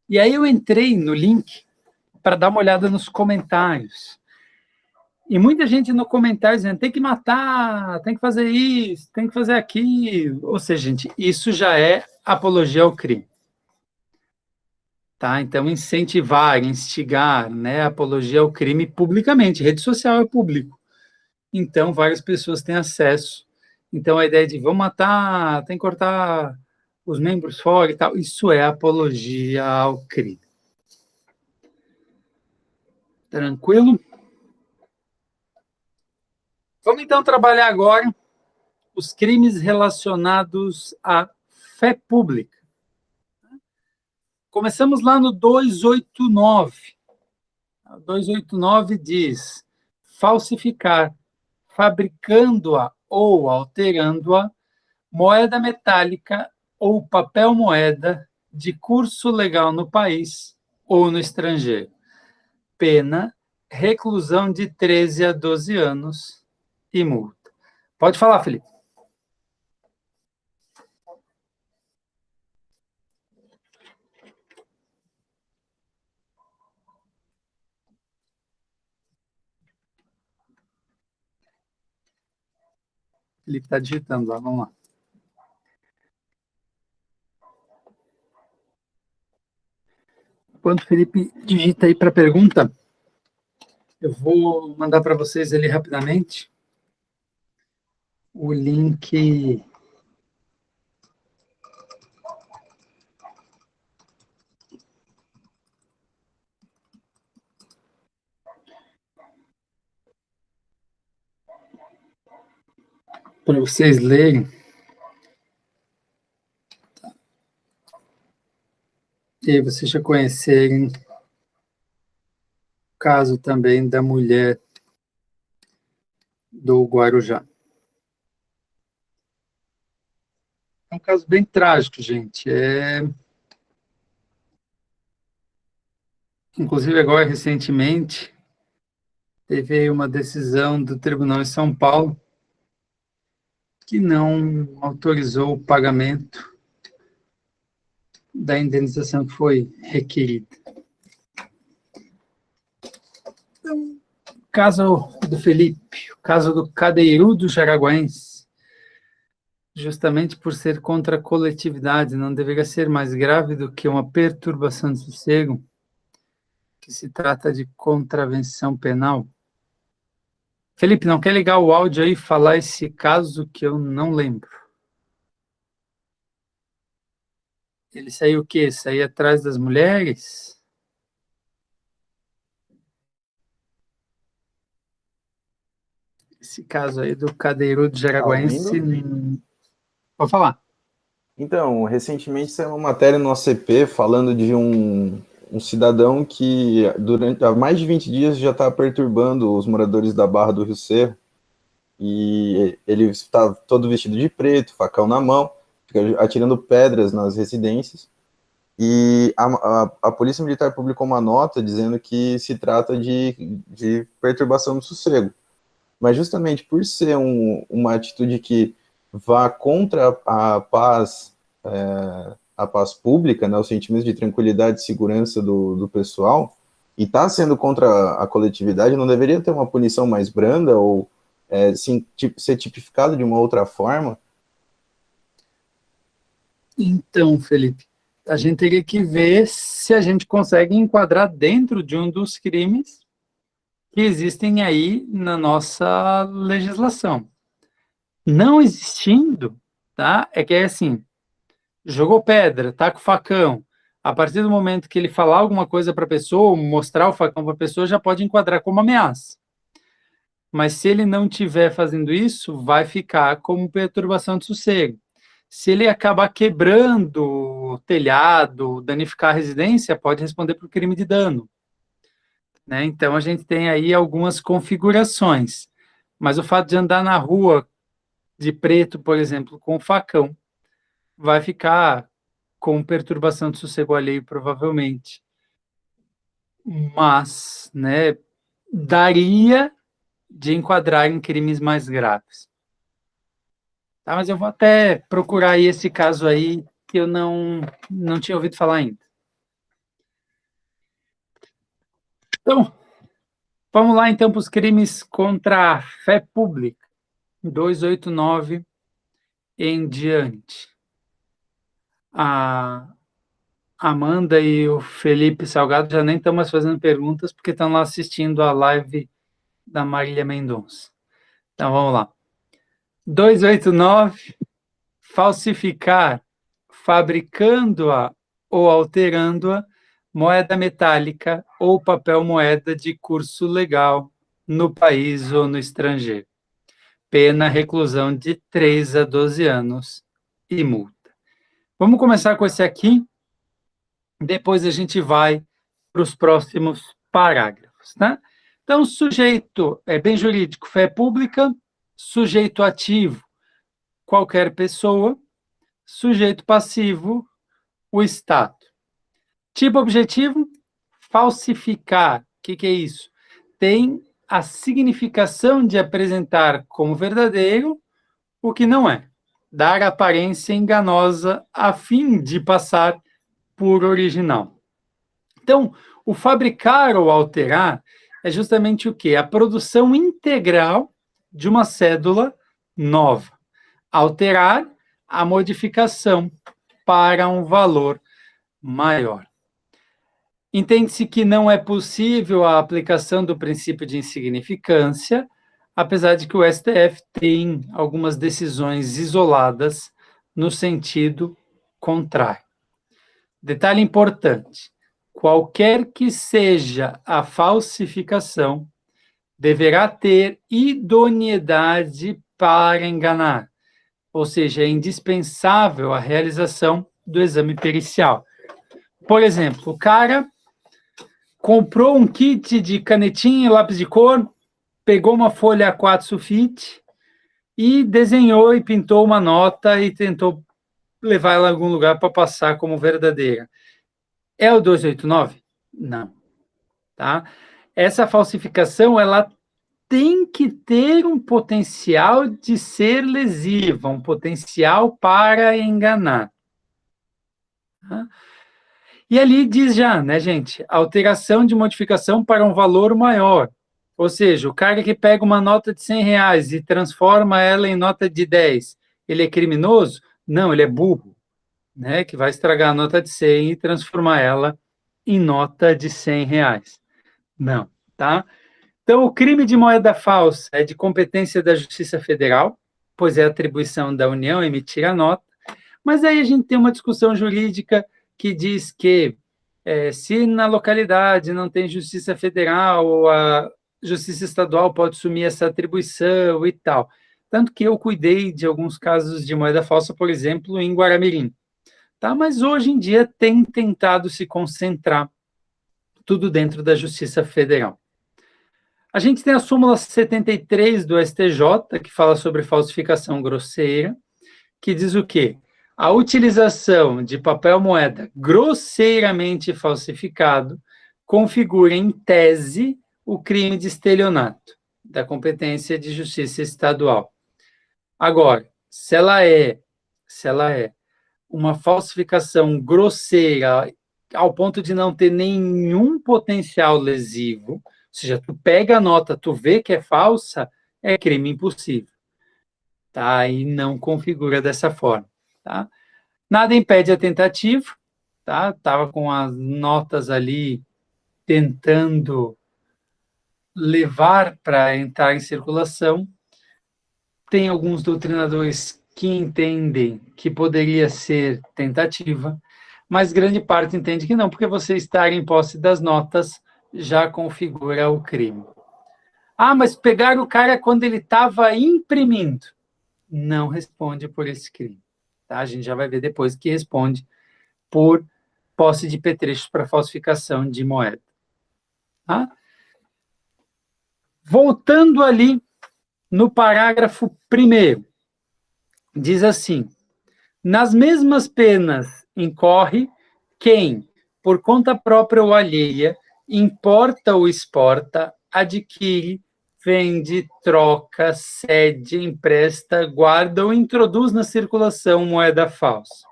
E aí eu entrei no link para dar uma olhada nos comentários. E muita gente no comentário dizendo, tem que matar, tem que fazer isso, tem que fazer aquilo. Ou seja, gente, isso já é apologia ao crime. Tá? Então, incentivar, instigar, né, apologia ao crime publicamente. Rede social é público. Então, várias pessoas têm acesso. Então, a ideia de vamos matar, tem que cortar os membros fora e tal, isso é apologia ao crime. Tranquilo? Vamos, então, trabalhar agora os crimes relacionados à fé pública. Começamos lá no 289. O 289 diz: falsificar, fabricando-a ou alterando-a, moeda metálica ou papel moeda de curso legal no país ou no estrangeiro. Pena, reclusão de 13 a 12 anos e multa. Pode falar, Felipe. Felipe está digitando lá, vamos lá. Enquanto o Felipe digita aí para a pergunta, eu vou mandar para vocês ali rapidamente o link para vocês lerem. E aí vocês já conhecerem o caso também da mulher do Guarujá. É um caso bem trágico, gente. Inclusive, agora, recentemente, teve uma decisão do Tribunal de São Paulo que não autorizou o pagamento da indenização que foi requerida. Então, o caso do Felipe, o caso do Cadeirudo Jaraguense, justamente por ser contra a coletividade, não deveria ser mais grave do que uma perturbação de sossego, que se trata de contravenção penal. Felipe, não quer ligar o áudio aí e falar esse caso que eu não lembro? Ele saiu o quê? Saiu atrás das mulheres? Esse caso aí do Cadeirudo Tá Jaraguense. ouvindo? Pode falar. Então, recentemente saiu uma matéria no ACP falando de um cidadão que há mais de 20 dias já está perturbando os moradores da Barra do Rio Cerro. E ele está todo vestido de preto, facão na mão, fica atirando pedras nas residências. E a Polícia Militar publicou uma nota dizendo que se trata de perturbação do sossego. Mas justamente por ser uma atitude que vá contra a paz pública, né, os sentimentos de tranquilidade e segurança do pessoal, e está sendo contra a coletividade, não deveria ter uma punição mais branda ou ser tipificado de uma outra forma? Então, Felipe, a gente teria que ver se a gente consegue enquadrar dentro de um dos crimes que existem aí na nossa legislação. Não existindo, tá? É que é assim, jogou pedra, tá com facão. A partir do momento que ele falar alguma coisa para a pessoa, mostrar o facão para a pessoa, já pode enquadrar como ameaça. Mas se ele não estiver fazendo isso, vai ficar como perturbação de sossego. Se ele acabar quebrando o telhado, danificar a residência, pode responder por crime de dano, né? Então, a gente tem aí algumas configurações. Mas o fato de andar na rua de preto, por exemplo, com facão, vai ficar com perturbação de sossego alheio, provavelmente. Mas, né, daria de enquadrar em crimes mais graves. Tá, mas eu vou até procurar aí esse caso aí, que eu não tinha ouvido falar ainda. Então, vamos lá então para os crimes contra a fé pública, 289 em diante. A Amanda e o Felipe Salgado já nem estão mais fazendo perguntas, porque estão lá assistindo a live da Marília Mendonça. Então, vamos lá. 289, falsificar, fabricando-a ou alterando-a, moeda metálica ou papel moeda de curso legal no país ou no estrangeiro. Pena reclusão de 3 a 12 anos e multa. Vamos começar com esse aqui, depois a gente vai para os próximos parágrafos, né? Então, sujeito é bem jurídico, fé pública, sujeito ativo, qualquer pessoa, sujeito passivo, o Estado. Tipo objetivo, falsificar. O que é isso? Tem a significação de apresentar como verdadeiro o que não é. Dar aparência enganosa a fim de passar por original. Então, o fabricar ou alterar é justamente o quê? A produção integral de uma cédula nova. Alterar a modificação para um valor maior. Entende-se que não é possível a aplicação do princípio de insignificância, apesar de que o STF tem algumas decisões isoladas no sentido contrário. Detalhe importante: qualquer que seja a falsificação, deverá ter idoneidade para enganar, ou seja, é indispensável a realização do exame pericial. Por exemplo, o cara comprou um kit de canetinha e lápis de cor, pegou uma folha A4 sulfite e desenhou e pintou uma nota e tentou levar ela a algum lugar para passar como verdadeira. É o 289? Não. Tá? Essa falsificação, ela tem que ter um potencial de ser lesiva, um potencial para enganar. Tá? E ali diz já, né, gente, alteração de modificação para um valor maior. Ou seja, o cara que pega uma nota de R$100 e transforma ela em nota de 10, ele é criminoso? Não, ele é burro, né, que vai estragar a nota de 100 e transformar ela em nota de R$100. Não, tá? Então, o crime de moeda falsa é de competência da Justiça Federal, pois é atribuição da União emitir a nota, mas aí a gente tem uma discussão jurídica que diz que se na localidade não tem Justiça Federal, a Justiça Estadual pode assumir essa atribuição e tal. Tanto que eu cuidei de alguns casos de moeda falsa, por exemplo, em Guaramirim. Tá? Mas hoje em dia tem tentado se concentrar tudo dentro da Justiça Federal. A gente tem a súmula 73 do STJ, que fala sobre falsificação grosseira, que diz o quê? A utilização de papel moeda grosseiramente falsificado configura, em tese, o crime de estelionato, da competência de justiça estadual. Agora, se ela é uma falsificação grosseira ao ponto de não ter nenhum potencial lesivo, ou seja, tu pega a nota, tu vê que é falsa, é crime impossível. Tá? E não configura dessa forma. Tá? Nada impede a tentativa. Tá? Tava com as notas ali tentando levar para entrar em circulação. Tem alguns doutrinadores que entendem que poderia ser tentativa, mas grande parte entende que não, porque você estar em posse das notas já configura o crime. Ah, mas pegaram o cara quando ele estava imprimindo. Não responde por esse crime. Tá? A gente já vai ver depois que responde por posse de petrechos para falsificação de moeda. Tá? Voltando ali no parágrafo 1º, diz assim: nas mesmas penas incorre quem, por conta própria ou alheia, importa ou exporta, adquire, vende, troca, cede, empresta, guarda ou introduz na circulação moeda falsa.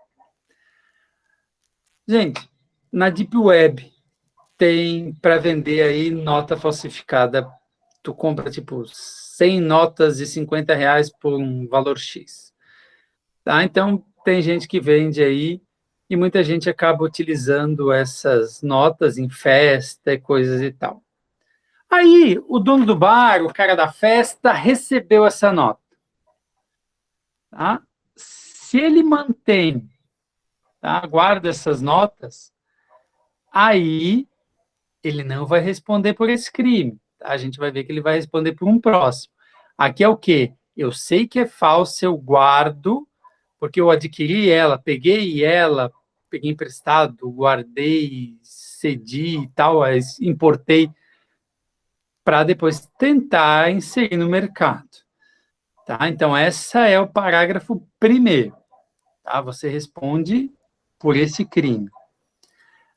Gente, na Deep Web tem para vender aí nota falsificada. Tu compra, tipo, 100 notas de R$ 50 por um valor X. Tá? Então, tem gente que vende aí e muita gente acaba utilizando essas notas em festa e coisas e tal. Aí, o dono do bar, o cara da festa, recebeu essa nota. Tá? Se ele mantém, tá? Guarda essas notas, aí ele não vai responder por esse crime. Tá? A gente vai ver que ele vai responder por um próximo. Aqui é o quê? Eu sei que é falso, eu guardo, porque eu adquiri ela, peguei emprestado, guardei, cedi e tal, importei para depois tentar inserir no mercado. Tá? Então, esse é o parágrafo 1º. Tá? Você responde por esse crime.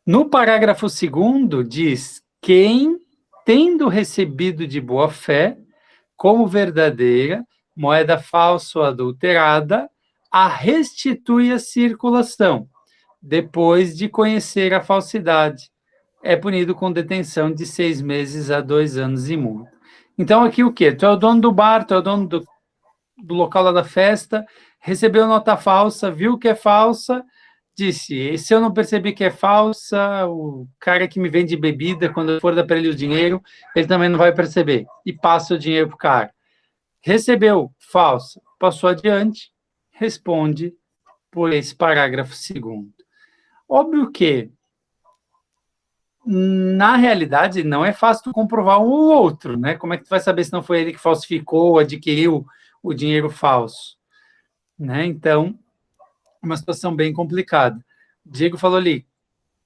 No parágrafo 2º, diz: quem, tendo recebido de boa fé, como verdadeira, moeda falsa ou adulterada, a restitui à circulação, depois de conhecer a falsidade. É punido com detenção de 6 meses a 2 anos e multa. Então, aqui o quê? Tu é o dono do bar, tu é o dono do local lá da festa, recebeu nota falsa, viu que é falsa, disse: e se eu não perceber que é falsa, o cara que me vende bebida, quando eu for dar para ele o dinheiro, ele também não vai perceber. E passa o dinheiro para o cara. Recebeu falsa, passou adiante, responde por esse parágrafo 2º. Óbvio que, na realidade, não é fácil tu comprovar um ou outro, né? Como é que tu vai saber se não foi ele que falsificou, adquiriu o dinheiro falso? Né? Então, uma situação bem complicada. Diego falou ali,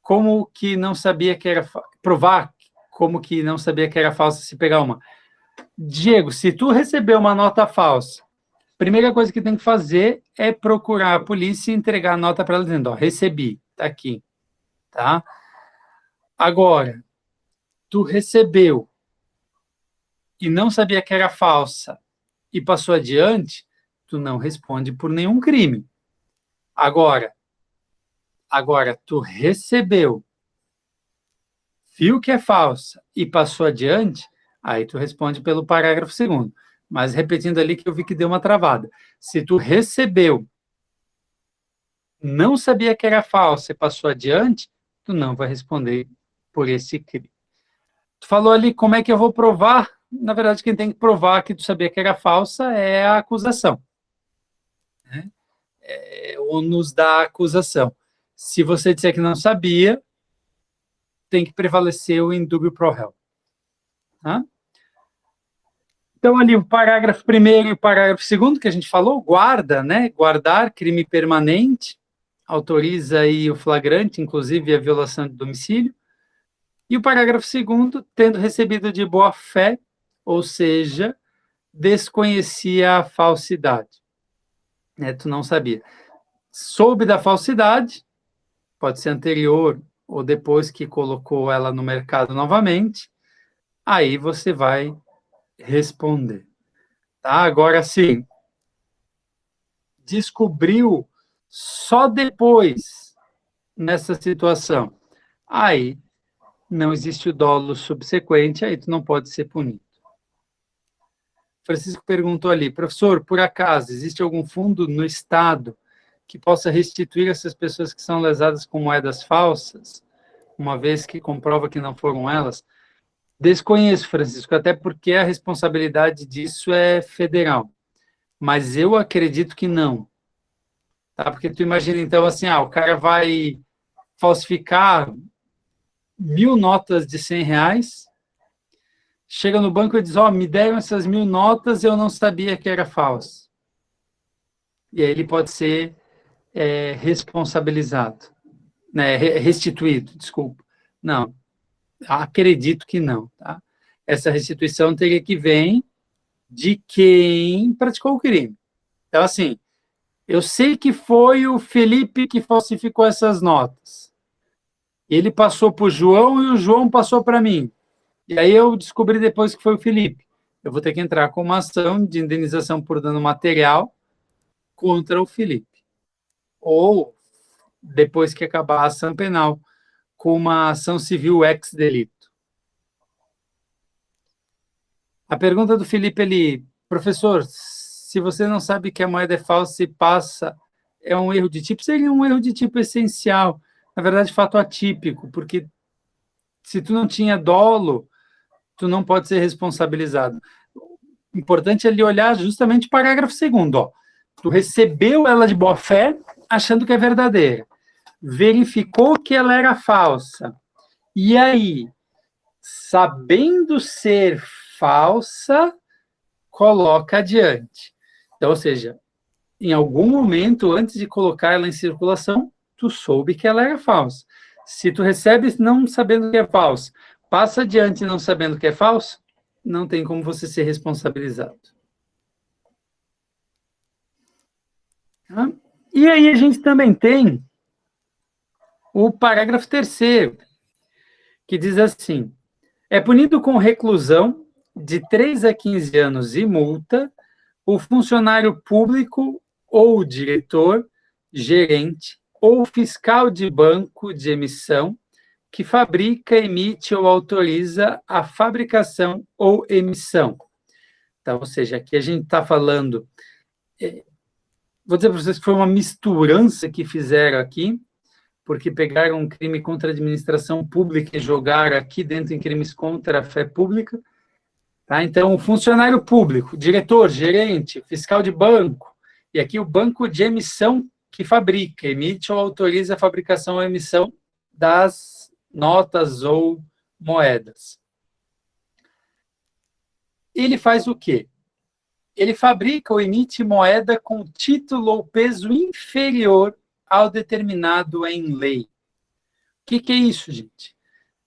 como que não sabia que era... Provar como que não sabia que era falsa se pegar uma. Diego, se tu recebeu uma nota falsa, primeira coisa que tem que fazer é procurar a polícia e entregar a nota para ela dizendo: ó, recebi, tá aqui, tá? Agora, tu recebeu e não sabia que era falsa e passou adiante, tu não responde por nenhum crime. Agora, tu recebeu, viu que é falsa e passou adiante, aí tu responde pelo parágrafo 2º. Mas repetindo ali que eu vi que deu uma travada. Se tu recebeu, não sabia que era falsa e passou adiante, tu não vai responder por esse crime. Tu falou ali como é que eu vou provar. Na verdade, quem tem que provar que tu sabia que era falsa é a acusação. Né? É o ônus da acusação. Se você disser que não sabia, tem que prevalecer o indúbio pro réu. Tá? Então, ali, o parágrafo 1º e o parágrafo 2º, que a gente falou, guarda, né? Guardar, crime permanente, autoriza aí o flagrante, inclusive a violação de domicílio. E o parágrafo 2º, tendo recebido de boa fé, ou seja, desconhecia a falsidade. Né? Tu não sabia. Soube da falsidade, pode ser anterior ou depois que colocou ela no mercado novamente, aí você vai responder. Tá? Agora sim, descobriu só depois nessa situação. Aí não existe o dolo subsequente, aí tu não pode ser punido. Francisco perguntou ali: professor, por acaso, existe algum fundo no Estado que possa restituir essas pessoas que são lesadas com moedas falsas, uma vez que comprova que não foram elas? Desconheço, Francisco, até porque a responsabilidade disso é federal. Mas eu acredito que não. Tá? Porque tu imagina, então, assim, o cara vai falsificar 1.000 notas de R$ 100, chega no banco e diz: ó, me deram essas 1.000 notas e eu não sabia que era falso. E aí ele pode ser responsabilizado, né, restituído, desculpa. Não, acredito que não, tá? Essa restituição teria que vir de quem praticou o crime. Então, assim, eu sei que foi o Felipe que falsificou essas notas. Ele passou para o João e o João passou para mim. E aí eu descobri depois que foi o Felipe. Eu vou ter que entrar com uma ação de indenização por dano material contra o Felipe. Ou, depois que acabar a ação penal, com uma ação civil ex-delito. A pergunta do Felipe ali, professor, se você não sabe que a moeda é falsa e passa, é um erro de tipo? Seria um erro de tipo essencial, na verdade, fato atípico, porque se tu não tinha dolo, tu não pode ser responsabilizado. Importante é ali olhar justamente o parágrafo 2º, ó. Tu recebeu ela de boa fé, achando que é verdadeira. Verificou que ela era falsa. E aí, sabendo ser falsa, coloca adiante. Então, ou seja, em algum momento, antes de colocar ela em circulação, tu soube que ela era falsa. Se tu recebe não sabendo que é falsa, passa adiante não sabendo que é falso, não tem como você ser responsabilizado. Tá? E aí a gente também tem o parágrafo 3º, que diz assim: é punido com reclusão de 3 a 15 anos e multa o funcionário público ou diretor, gerente ou fiscal de banco de emissão que fabrica, emite ou autoriza a fabricação ou emissão. Então, ou seja, aqui a gente está falando... vou dizer para vocês que foi uma misturança que fizeram aqui, porque pegaram um crime contra a administração pública e jogaram aqui dentro em crimes contra a fé pública. Tá? Então, o funcionário público, diretor, gerente, fiscal de banco, e aqui o banco de emissão que fabrica, emite ou autoriza a fabricação ou emissão das notas ou moedas. Ele faz o quê? Ele fabrica ou emite moeda com título ou peso inferior ao determinado em lei. O que é isso, gente?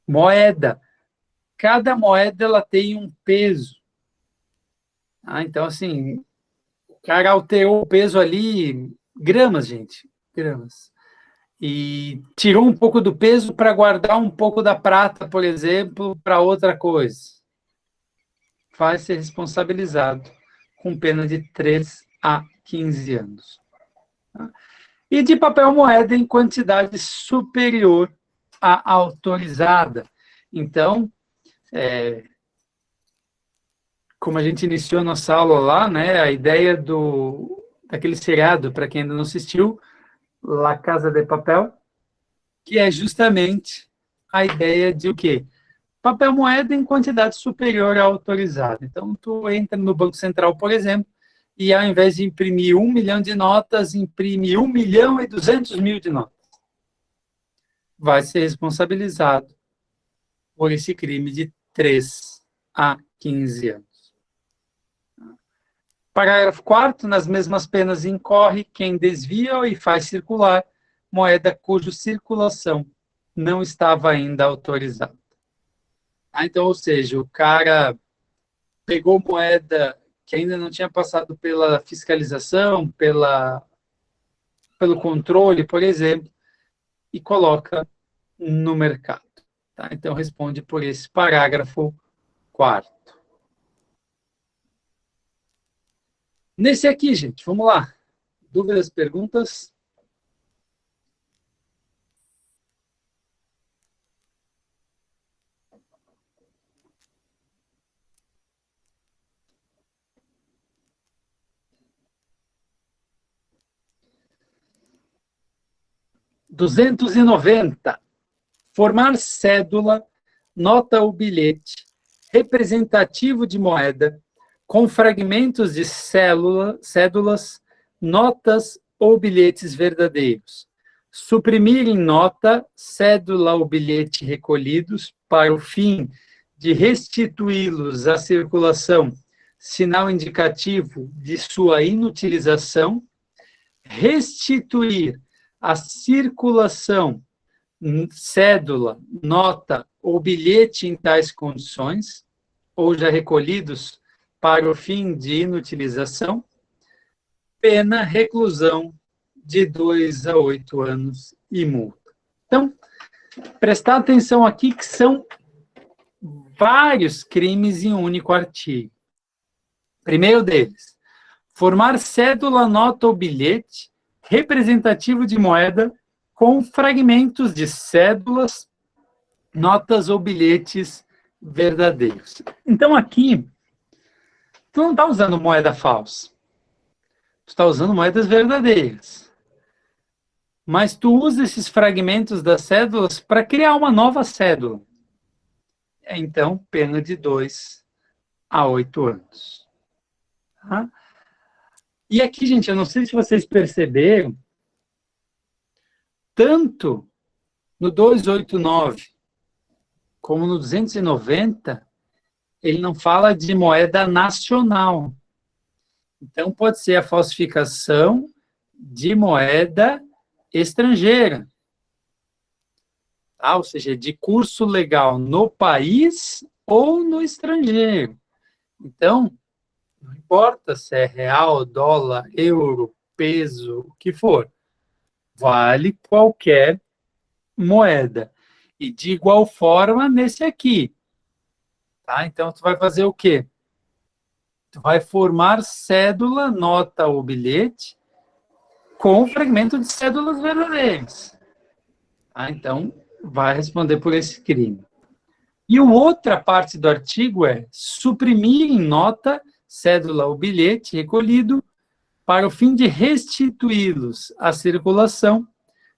Moeda. Cada moeda ela tem um peso. Então, assim, o cara alterou o peso ali, gramas, gente, gramas. E tirou um pouco do peso para guardar um pouco da prata, por exemplo, para outra coisa. Vai ser responsabilizado com pena de 3 a 15 anos. E de papel moeda em quantidade superior à autorizada. Então, como a gente iniciou a nossa aula lá, né, a ideia daquele seriado, para quem ainda não assistiu, La Casa de Papel, que é justamente a ideia de o quê? Papel moeda em quantidade superior à autorizada. Então, tu entra no Banco Central, por exemplo, e ao invés de imprimir 1 milhão de notas, imprime 1.200.000 de notas. Vai ser responsabilizado por esse crime de 3 a 15 anos. Parágrafo 4º, nas mesmas penas incorre quem desvia e faz circular moeda cuja circulação não estava ainda autorizada. Então, ou seja, o cara pegou moeda que ainda não tinha passado pela fiscalização, pelo controle, por exemplo, e coloca no mercado. Tá? Então, responde por esse parágrafo 4º. Nesse aqui, gente, vamos lá. Dúvidas, perguntas? R$290. Formar cédula, nota ou bilhete representativo de moeda com fragmentos de cédulas, notas ou bilhetes verdadeiros. Suprimir em nota, cédula ou bilhete recolhidos para o fim de restituí-los à circulação, sinal indicativo de sua inutilização, restituir a circulação, cédula, nota ou bilhete em tais condições, ou já recolhidos para o fim de inutilização, pena reclusão de 2 a 8 anos e multa. Então, prestar atenção aqui que são vários crimes em um único artigo. Primeiro deles, formar cédula, nota ou bilhete representativo de moeda com fragmentos de cédulas, notas ou bilhetes verdadeiros. Então, aqui, tu não está usando moeda falsa. Tu está usando moedas verdadeiras. Mas tu usa esses fragmentos das cédulas para criar uma nova cédula. Então, pena de 2 a 8 anos. Tá? E aqui, gente, eu não sei se vocês perceberam, tanto no 289 como no 290, ele não fala de moeda nacional. Então, pode ser a falsificação de moeda estrangeira. Tá? Ou seja, de curso legal no país ou no estrangeiro. Então, não importa se é real, dólar, euro, peso, o que for. Vale qualquer moeda. E de igual forma nesse aqui. Tá? Então, tu vai fazer o quê? Tu vai formar cédula, nota ou bilhete com fragmento de cédulas verdadeiras. Tá? Então, vai responder por esse crime. E a outra parte do artigo é suprimir em nota, cédula ou bilhete recolhido para o fim de restituí-los à circulação,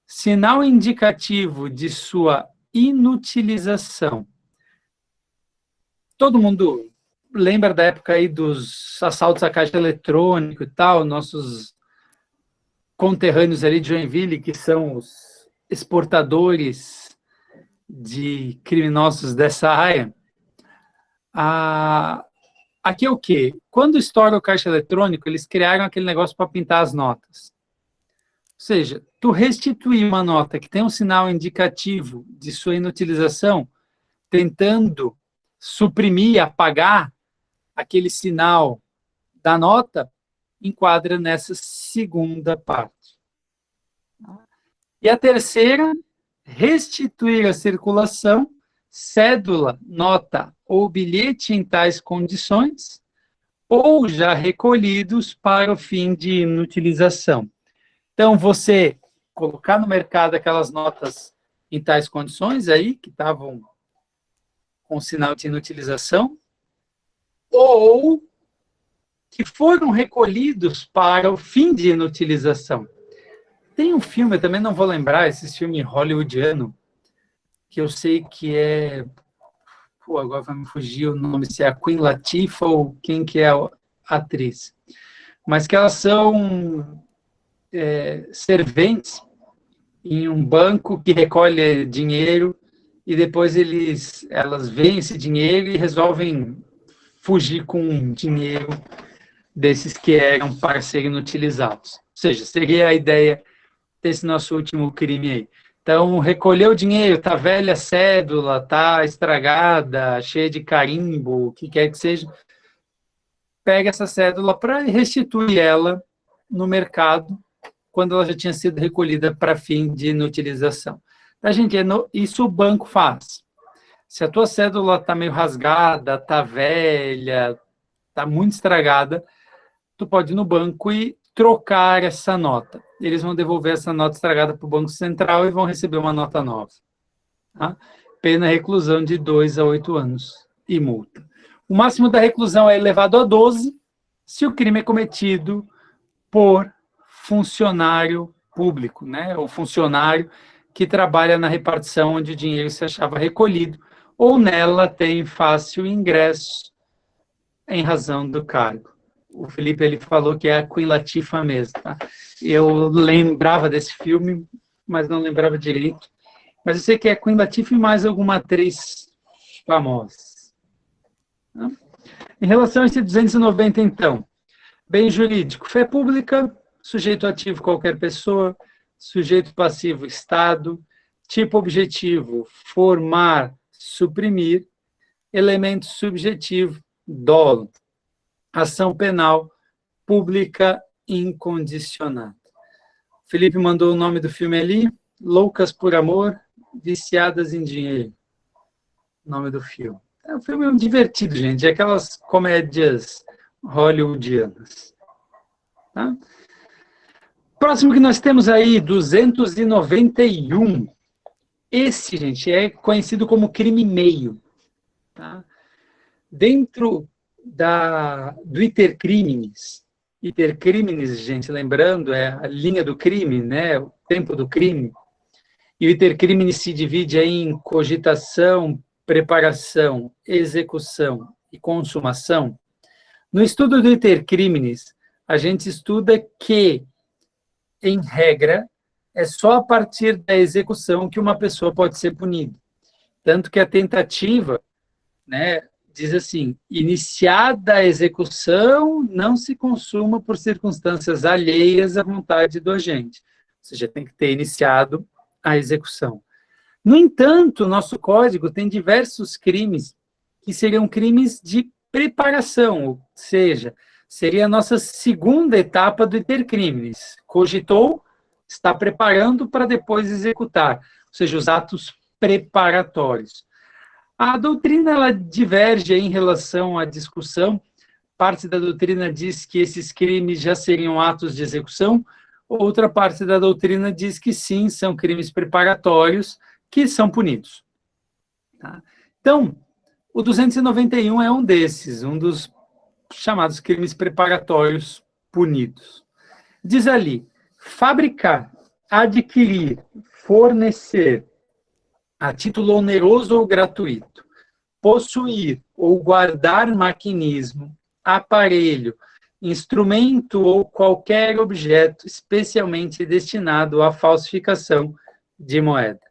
sinal indicativo de sua inutilização. Todo mundo lembra da época aí dos assaltos à caixa eletrônico e tal, nossos conterrâneos ali de Joinville, que são os exportadores de criminosos dessa área. Aqui é o quê? Quando estoura o caixa eletrônico, eles criaram aquele negócio para pintar as notas. Ou seja, tu restituir uma nota que tem um sinal indicativo de sua inutilização, tentando suprimir, apagar aquele sinal da nota, enquadra nessa segunda parte. E a terceira, restituir a circulação, cédula, nota ou bilhete em tais condições, ou já recolhidos para o fim de inutilização. Então, você colocar no mercado aquelas notas em tais condições aí, que estavam com sinal de inutilização, ou que foram recolhidos para o fim de inutilização. Tem um filme, eu também não vou lembrar, esse filme hollywoodiano, que eu sei que é... Pô, agora vai me fugir o nome, se é a Queen Latifah ou quem que é a atriz. Mas que elas são serventes em um banco que recolhe dinheiro e depois elas veem esse dinheiro e resolvem fugir com dinheiro desses que eram para serem utilizados. Ou seja, seria a ideia desse nosso último crime aí. Então, recolheu o dinheiro, tá velha a cédula, tá estragada, cheia de carimbo, o que quer que seja, pega essa cédula para restituir ela no mercado quando ela já tinha sido recolhida para fim de inutilização. Tá, gente? Isso o banco faz. Se a tua cédula está meio rasgada, está velha, está muito estragada, tu pode ir no banco e trocar essa nota. Eles vão devolver essa nota estragada para o Banco Central e vão receber uma nota nova. Tá? Pena reclusão de 2 a 8 anos e multa. O máximo da reclusão é elevado a 12 se o crime é cometido por funcionário público, né? Ou funcionário que trabalha na repartição onde o dinheiro se achava recolhido, ou nela tem fácil ingresso em razão do cargo. O Felipe ele falou que é a Queen Latifah mesmo. Tá? Eu lembrava desse filme, mas não lembrava direito. Mas eu sei que é Queen Latifah e mais alguma atriz famosa. Tá? Em relação a esse 290, então, bem jurídico, fé pública, sujeito ativo, qualquer pessoa, sujeito passivo, Estado, tipo objetivo, formar, suprimir, elemento subjetivo, dolo, ação penal, pública incondicionada. Felipe mandou o nome do filme ali, Loucas por Amor, Viciadas em Dinheiro. O nome do filme. O filme é divertido, gente, é aquelas comédias hollywoodianas. Tá? Próximo que nós temos aí, 291. Esse, gente, é conhecido como crime meio. Tá? Dentro do iter criminis, gente, lembrando, é a linha do crime, né, o tempo do crime, e o iter criminis se divide aí em cogitação, preparação, execução e consumação. No estudo do iter criminis, a gente estuda que, em regra, é só a partir da execução que uma pessoa pode ser punida. Tanto que a tentativa, né, diz assim, iniciada a execução, não se consuma por circunstâncias alheias à vontade do agente. Ou seja, tem que ter iniciado a execução. No entanto, nosso código tem diversos crimes que seriam crimes de preparação, ou seja, seria a nossa segunda etapa do iter criminis. Cogitou, está preparando para depois executar, ou seja, os atos preparatórios. A doutrina ela diverge em relação à discussão. Parte da doutrina diz que esses crimes já seriam atos de execução, outra parte da doutrina diz que sim, são crimes preparatórios que são punidos. Tá? Então, o 291 é um desses, um dos chamados crimes preparatórios punidos. Diz ali, fabricar, adquirir, fornecer, a título oneroso ou gratuito, possuir ou guardar maquinismo, aparelho, instrumento ou qualquer objeto especialmente destinado à falsificação de moeda.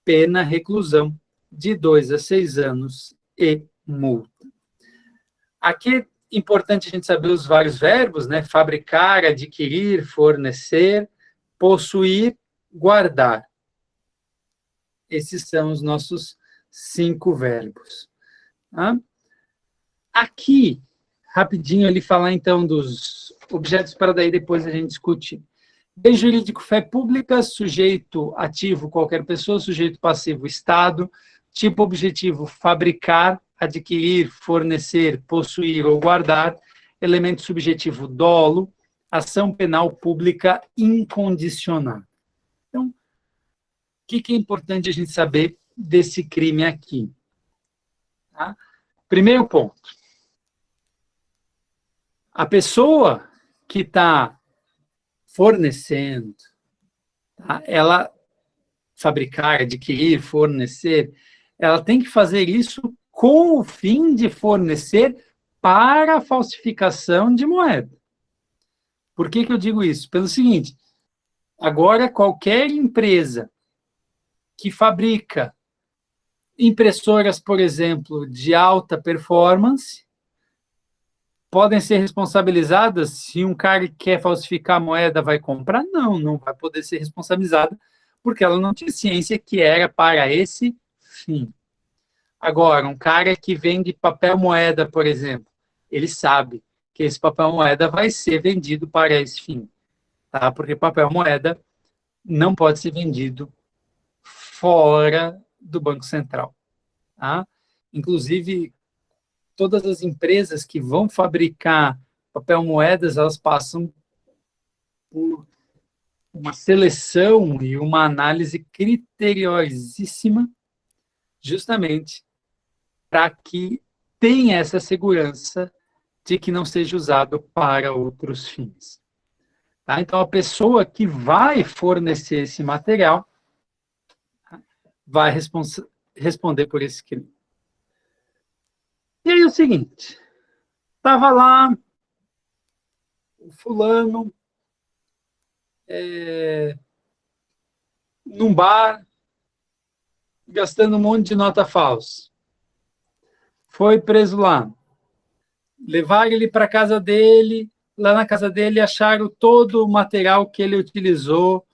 Pena reclusão de 2 a 6 anos e multa. Aqui é importante a gente saber os vários verbos, né? Fabricar, adquirir, fornecer, possuir, guardar. Esses são os nossos 5 verbos. Tá? Aqui, rapidinho, ele falar, então, dos objetos para daí depois a gente discutir. Bem jurídico, fé pública, sujeito ativo, qualquer pessoa, sujeito passivo, Estado, tipo objetivo, fabricar, adquirir, fornecer, possuir ou guardar, elemento subjetivo, dolo, ação penal pública incondicionada. Então, o que é importante a gente saber desse crime aqui? Tá? Primeiro ponto. A pessoa que está fornecendo, tá? Ela fabricar, adquirir, fornecer, ela tem que fazer isso com o fim de fornecer para a falsificação de moeda. Por que eu digo isso? Pelo seguinte, agora qualquer empresa que fabrica impressoras, por exemplo, de alta performance, podem ser responsabilizadas se um cara que quer falsificar a moeda vai comprar? Não, não vai poder ser responsabilizada, porque ela não tinha ciência que era para esse fim. Agora, um cara que vende papel moeda, por exemplo, ele sabe que esse papel moeda vai ser vendido para esse fim, tá? Porque papel moeda não pode ser vendido fora do Banco Central. Tá? Inclusive, todas as empresas que vão fabricar papel moedas, elas passam por uma seleção e uma análise criteriosíssima, justamente para que tenha essa segurança de que não seja usado para outros fins. Tá? Então, a pessoa que vai fornecer esse material vai responder por esse crime. E aí o seguinte, estava lá o fulano num bar, gastando um monte de nota falsa. Foi preso lá. Levaram ele para a casa dele, lá na casa dele acharam todo o material que ele utilizou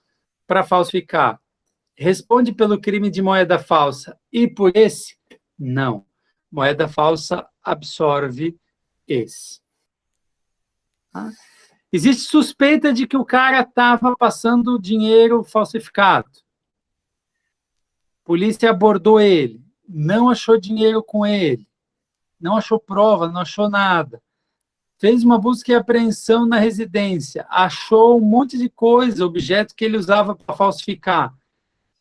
para falsificar. Responde pelo crime de moeda falsa e por esse? Não. Moeda falsa absorve esse. Tá? Existe suspeita de que o cara estava passando dinheiro falsificado. Polícia abordou ele, não achou dinheiro com ele, não achou prova, não achou nada. Fez uma busca e apreensão na residência, achou um monte de coisa, objeto que ele usava para falsificar.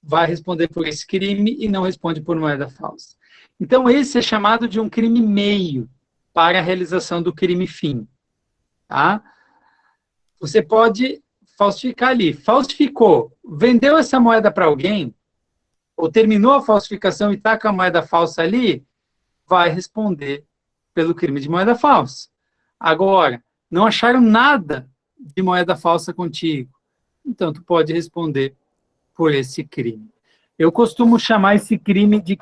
Vai responder por esse crime e não responde por moeda falsa. Então, esse é chamado de um crime meio para a realização do crime fim. Tá? Você pode falsificar ali. Falsificou, vendeu essa moeda para alguém, ou terminou a falsificação e está com a moeda falsa ali, vai responder pelo crime de moeda falsa. Agora, não acharam nada de moeda falsa contigo, então tu pode responder por esse crime. Eu costumo chamar esse crime de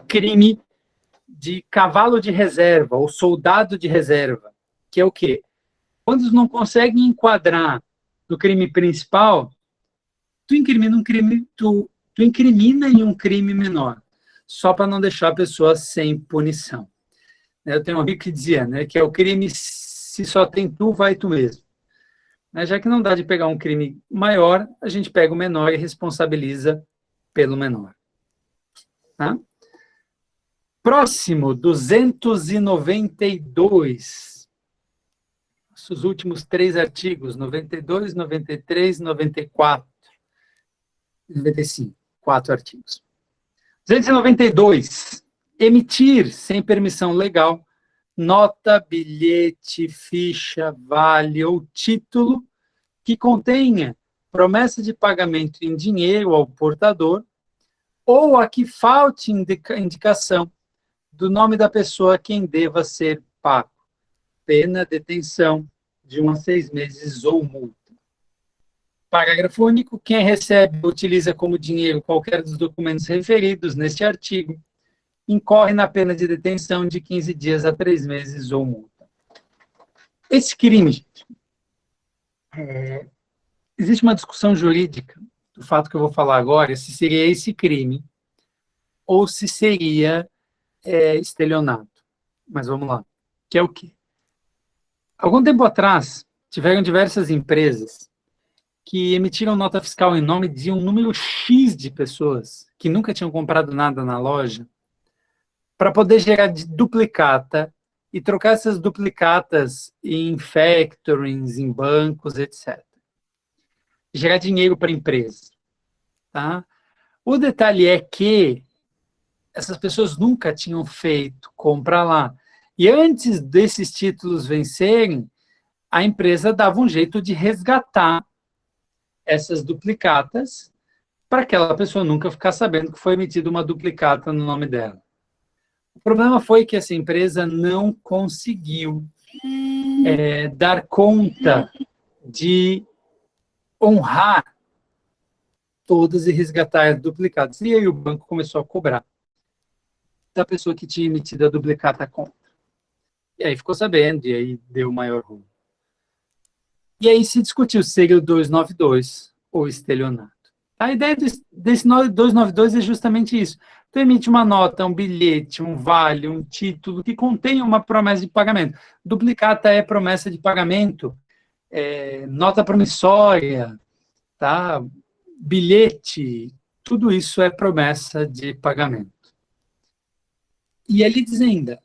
cavalo de reserva, ou soldado de reserva, que é o quê? Quando não conseguem enquadrar no crime principal, tu incrimina em um crime menor, só para não deixar a pessoa sem punição. Eu tenho um amigo que dizia, né, que é o crime se só tem tu, vai tu mesmo. Já que não dá de pegar um crime maior, a gente pega o menor e responsabiliza pelo menor. Tá? Próximo, 292. Os últimos 3 artigos, 92, 93, 94. 95, 4 artigos. 292. Emitir, sem permissão legal, nota, bilhete, ficha, vale ou título que contenha promessa de pagamento em dinheiro ao portador ou a que falte indicação do nome da pessoa a quem deva ser pago. Pena, detenção de 1 a 6 meses ou multa. Parágrafo único. Quem recebe ou utiliza como dinheiro qualquer dos documentos referidos neste artigo incorre na pena de detenção de 15 dias a 3 meses ou multa. Esse crime, gente, existe uma discussão jurídica do fato que eu vou falar agora, se seria esse crime ou se seria estelionato. Mas vamos lá. Que é o quê? Algum tempo atrás, tiveram diversas empresas que emitiram nota fiscal em nome de um número X de pessoas que nunca tinham comprado nada na loja, para poder gerar duplicata e trocar essas duplicatas em factorings, em bancos, etc. Gerar dinheiro para a empresa. Tá? O detalhe é que essas pessoas nunca tinham feito compra lá. E antes desses títulos vencerem, a empresa dava um jeito de resgatar essas duplicatas para aquela pessoa nunca ficar sabendo que foi emitida uma duplicata no nome dela. O problema foi que essa empresa não conseguiu dar conta de honrar todas e resgatar as duplicatas. E aí o banco começou a cobrar da pessoa que tinha emitido a duplicata contra. E aí ficou sabendo, e aí deu maior rumo. E aí se discutiu se seria o 292 ou estelionato. A ideia desse 292 é justamente isso. Tu emite uma nota, um bilhete, um vale, um título que contém uma promessa de pagamento. Duplicata é promessa de pagamento, nota promissória, tá? Bilhete, tudo isso é promessa de pagamento. E ele diz ainda,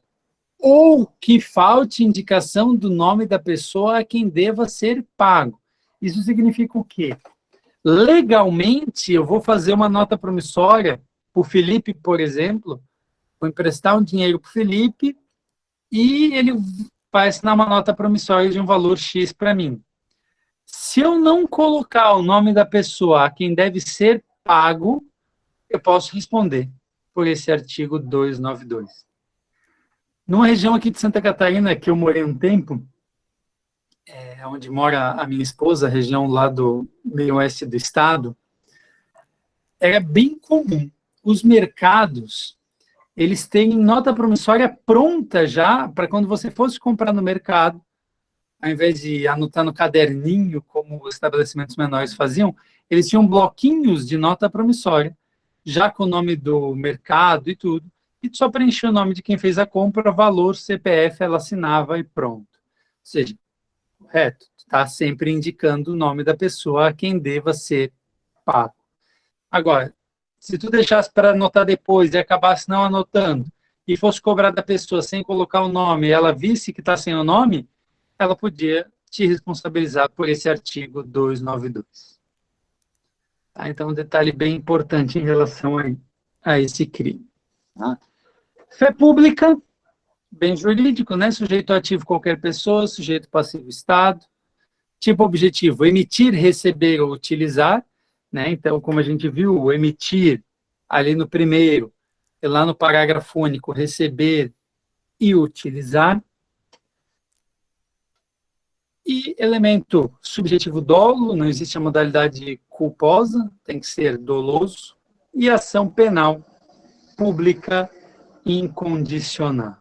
ou que falte indicação do nome da pessoa a quem deva ser pago. Isso significa o quê? Legalmente, eu vou fazer uma nota promissória para o Felipe, por exemplo, vou emprestar um dinheiro para o Felipe e ele vai assinar uma nota promissória de um valor X para mim. Se eu não colocar o nome da pessoa a quem deve ser pago, eu posso responder por esse artigo 292. Numa região aqui de Santa Catarina, que eu morei um tempo, onde mora a minha esposa, a região lá do meio oeste do estado, era bem comum os mercados, eles têm nota promissória pronta já, para quando você fosse comprar no mercado, ao invés de anotar no caderninho, como os estabelecimentos menores faziam, eles tinham bloquinhos de nota promissória, já com o nome do mercado e tudo, e só preenchia o nome de quem fez a compra, valor, CPF, ela assinava e pronto. Ou seja, correto, está sempre indicando o nome da pessoa a quem deva ser pago. Agora, se tu deixasse para anotar depois e acabasse não anotando, e fosse cobrar da pessoa sem colocar o nome, e ela visse que está sem o nome, ela podia te responsabilizar por esse artigo 292. Tá? Então, um detalhe bem importante em relação a esse crime. Tá? Fé pública, bem jurídico, né? Sujeito ativo qualquer pessoa, sujeito passivo Estado. Tipo objetivo, emitir, receber ou utilizar. Né? Então, como a gente viu, o emitir ali no primeiro, e lá no parágrafo único, receber e utilizar. E elemento subjetivo dolo, não existe a modalidade culposa, tem que ser doloso. E ação penal pública incondicionada.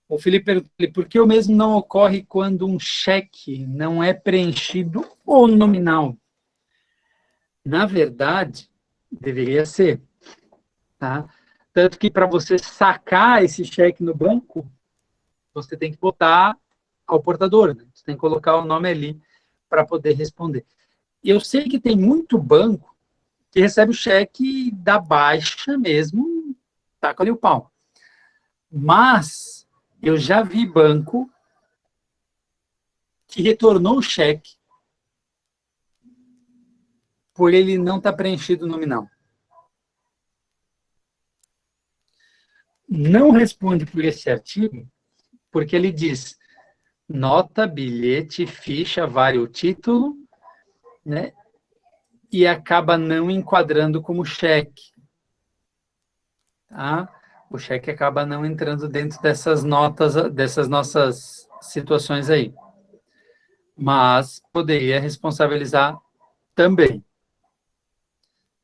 O Felipe perguntou, por que o mesmo não ocorre quando um cheque não é preenchido ou nominal? Na verdade, deveria ser. Tá? Tanto que para você sacar esse cheque no banco, você tem que botar ao portador, né? Você tem que colocar o nome ali para poder responder. E eu sei que tem muito banco que recebe o cheque da baixa mesmo, taca ali o pau. Mas eu já vi banco que retornou o cheque por ele não estar preenchido o nominal. Não responde por esse artigo, porque ele diz nota, bilhete, ficha, vale o título, né? E acaba não enquadrando como cheque. Tá? O cheque acaba não entrando dentro dessas notas, dessas nossas situações aí. Mas poderia responsabilizar também.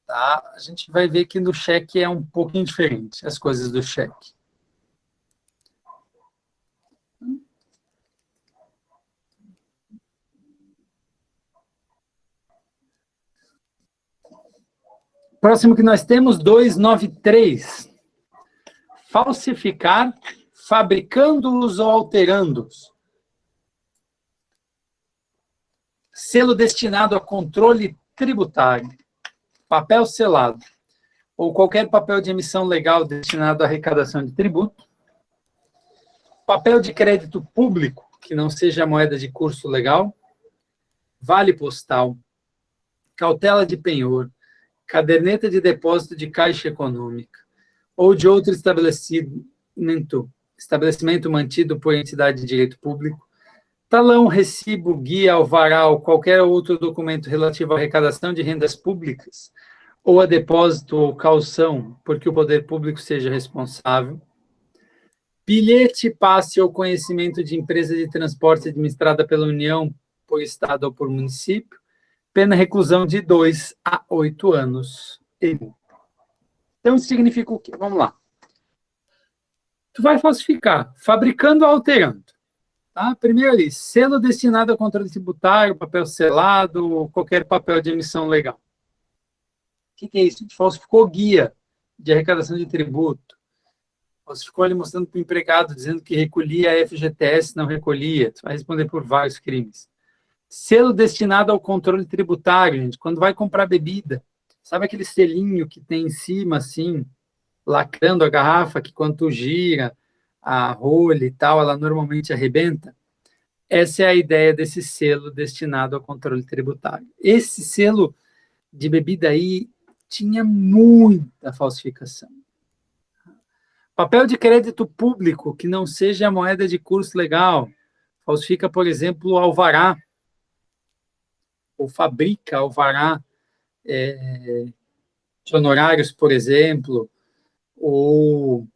Tá? A gente vai ver que no cheque é um pouquinho diferente, as coisas do cheque. Próximo que nós temos, 293. Falsificar, fabricando-os ou alterando-os. Selo destinado a controle tributário, papel selado, ou qualquer papel de emissão legal destinado à arrecadação de tributo, papel de crédito público, que não seja moeda de curso legal, vale postal, cautela de penhor, caderneta de depósito de caixa econômica, ou de outro estabelecimento mantido por entidade de direito público, talão, recibo, guia, alvará ou qualquer outro documento relativo à arrecadação de rendas públicas, ou a depósito ou calção, porque o poder público seja responsável, bilhete, passe ou conhecimento de empresa de transporte administrada pela União, por Estado ou por município, pena reclusão de 2 a 8 anos. Então, isso significa o quê? Vamos lá. Tu vai falsificar, fabricando ou alterando. Tá? Primeiro ali, selo destinado a controle tributário, papel selado, qualquer papel de emissão legal. O que é isso? Tu falsificou guia de arrecadação de tributo. Falsificou ali mostrando para o empregado, dizendo que recolhia a FGTS, não recolhia. Tu vai responder por vários crimes. Selo destinado ao controle tributário, gente. Quando vai comprar bebida, sabe aquele selinho que tem em cima, assim, lacrando a garrafa, que quando tu gira a rolha e tal, ela normalmente arrebenta? Essa é a ideia desse selo destinado ao controle tributário. Esse selo de bebida aí tinha muita falsificação. Papel de crédito público, que não seja moeda de curso legal, falsifica, por exemplo, o alvará, ou fabrica alvará de honorários, por exemplo, ou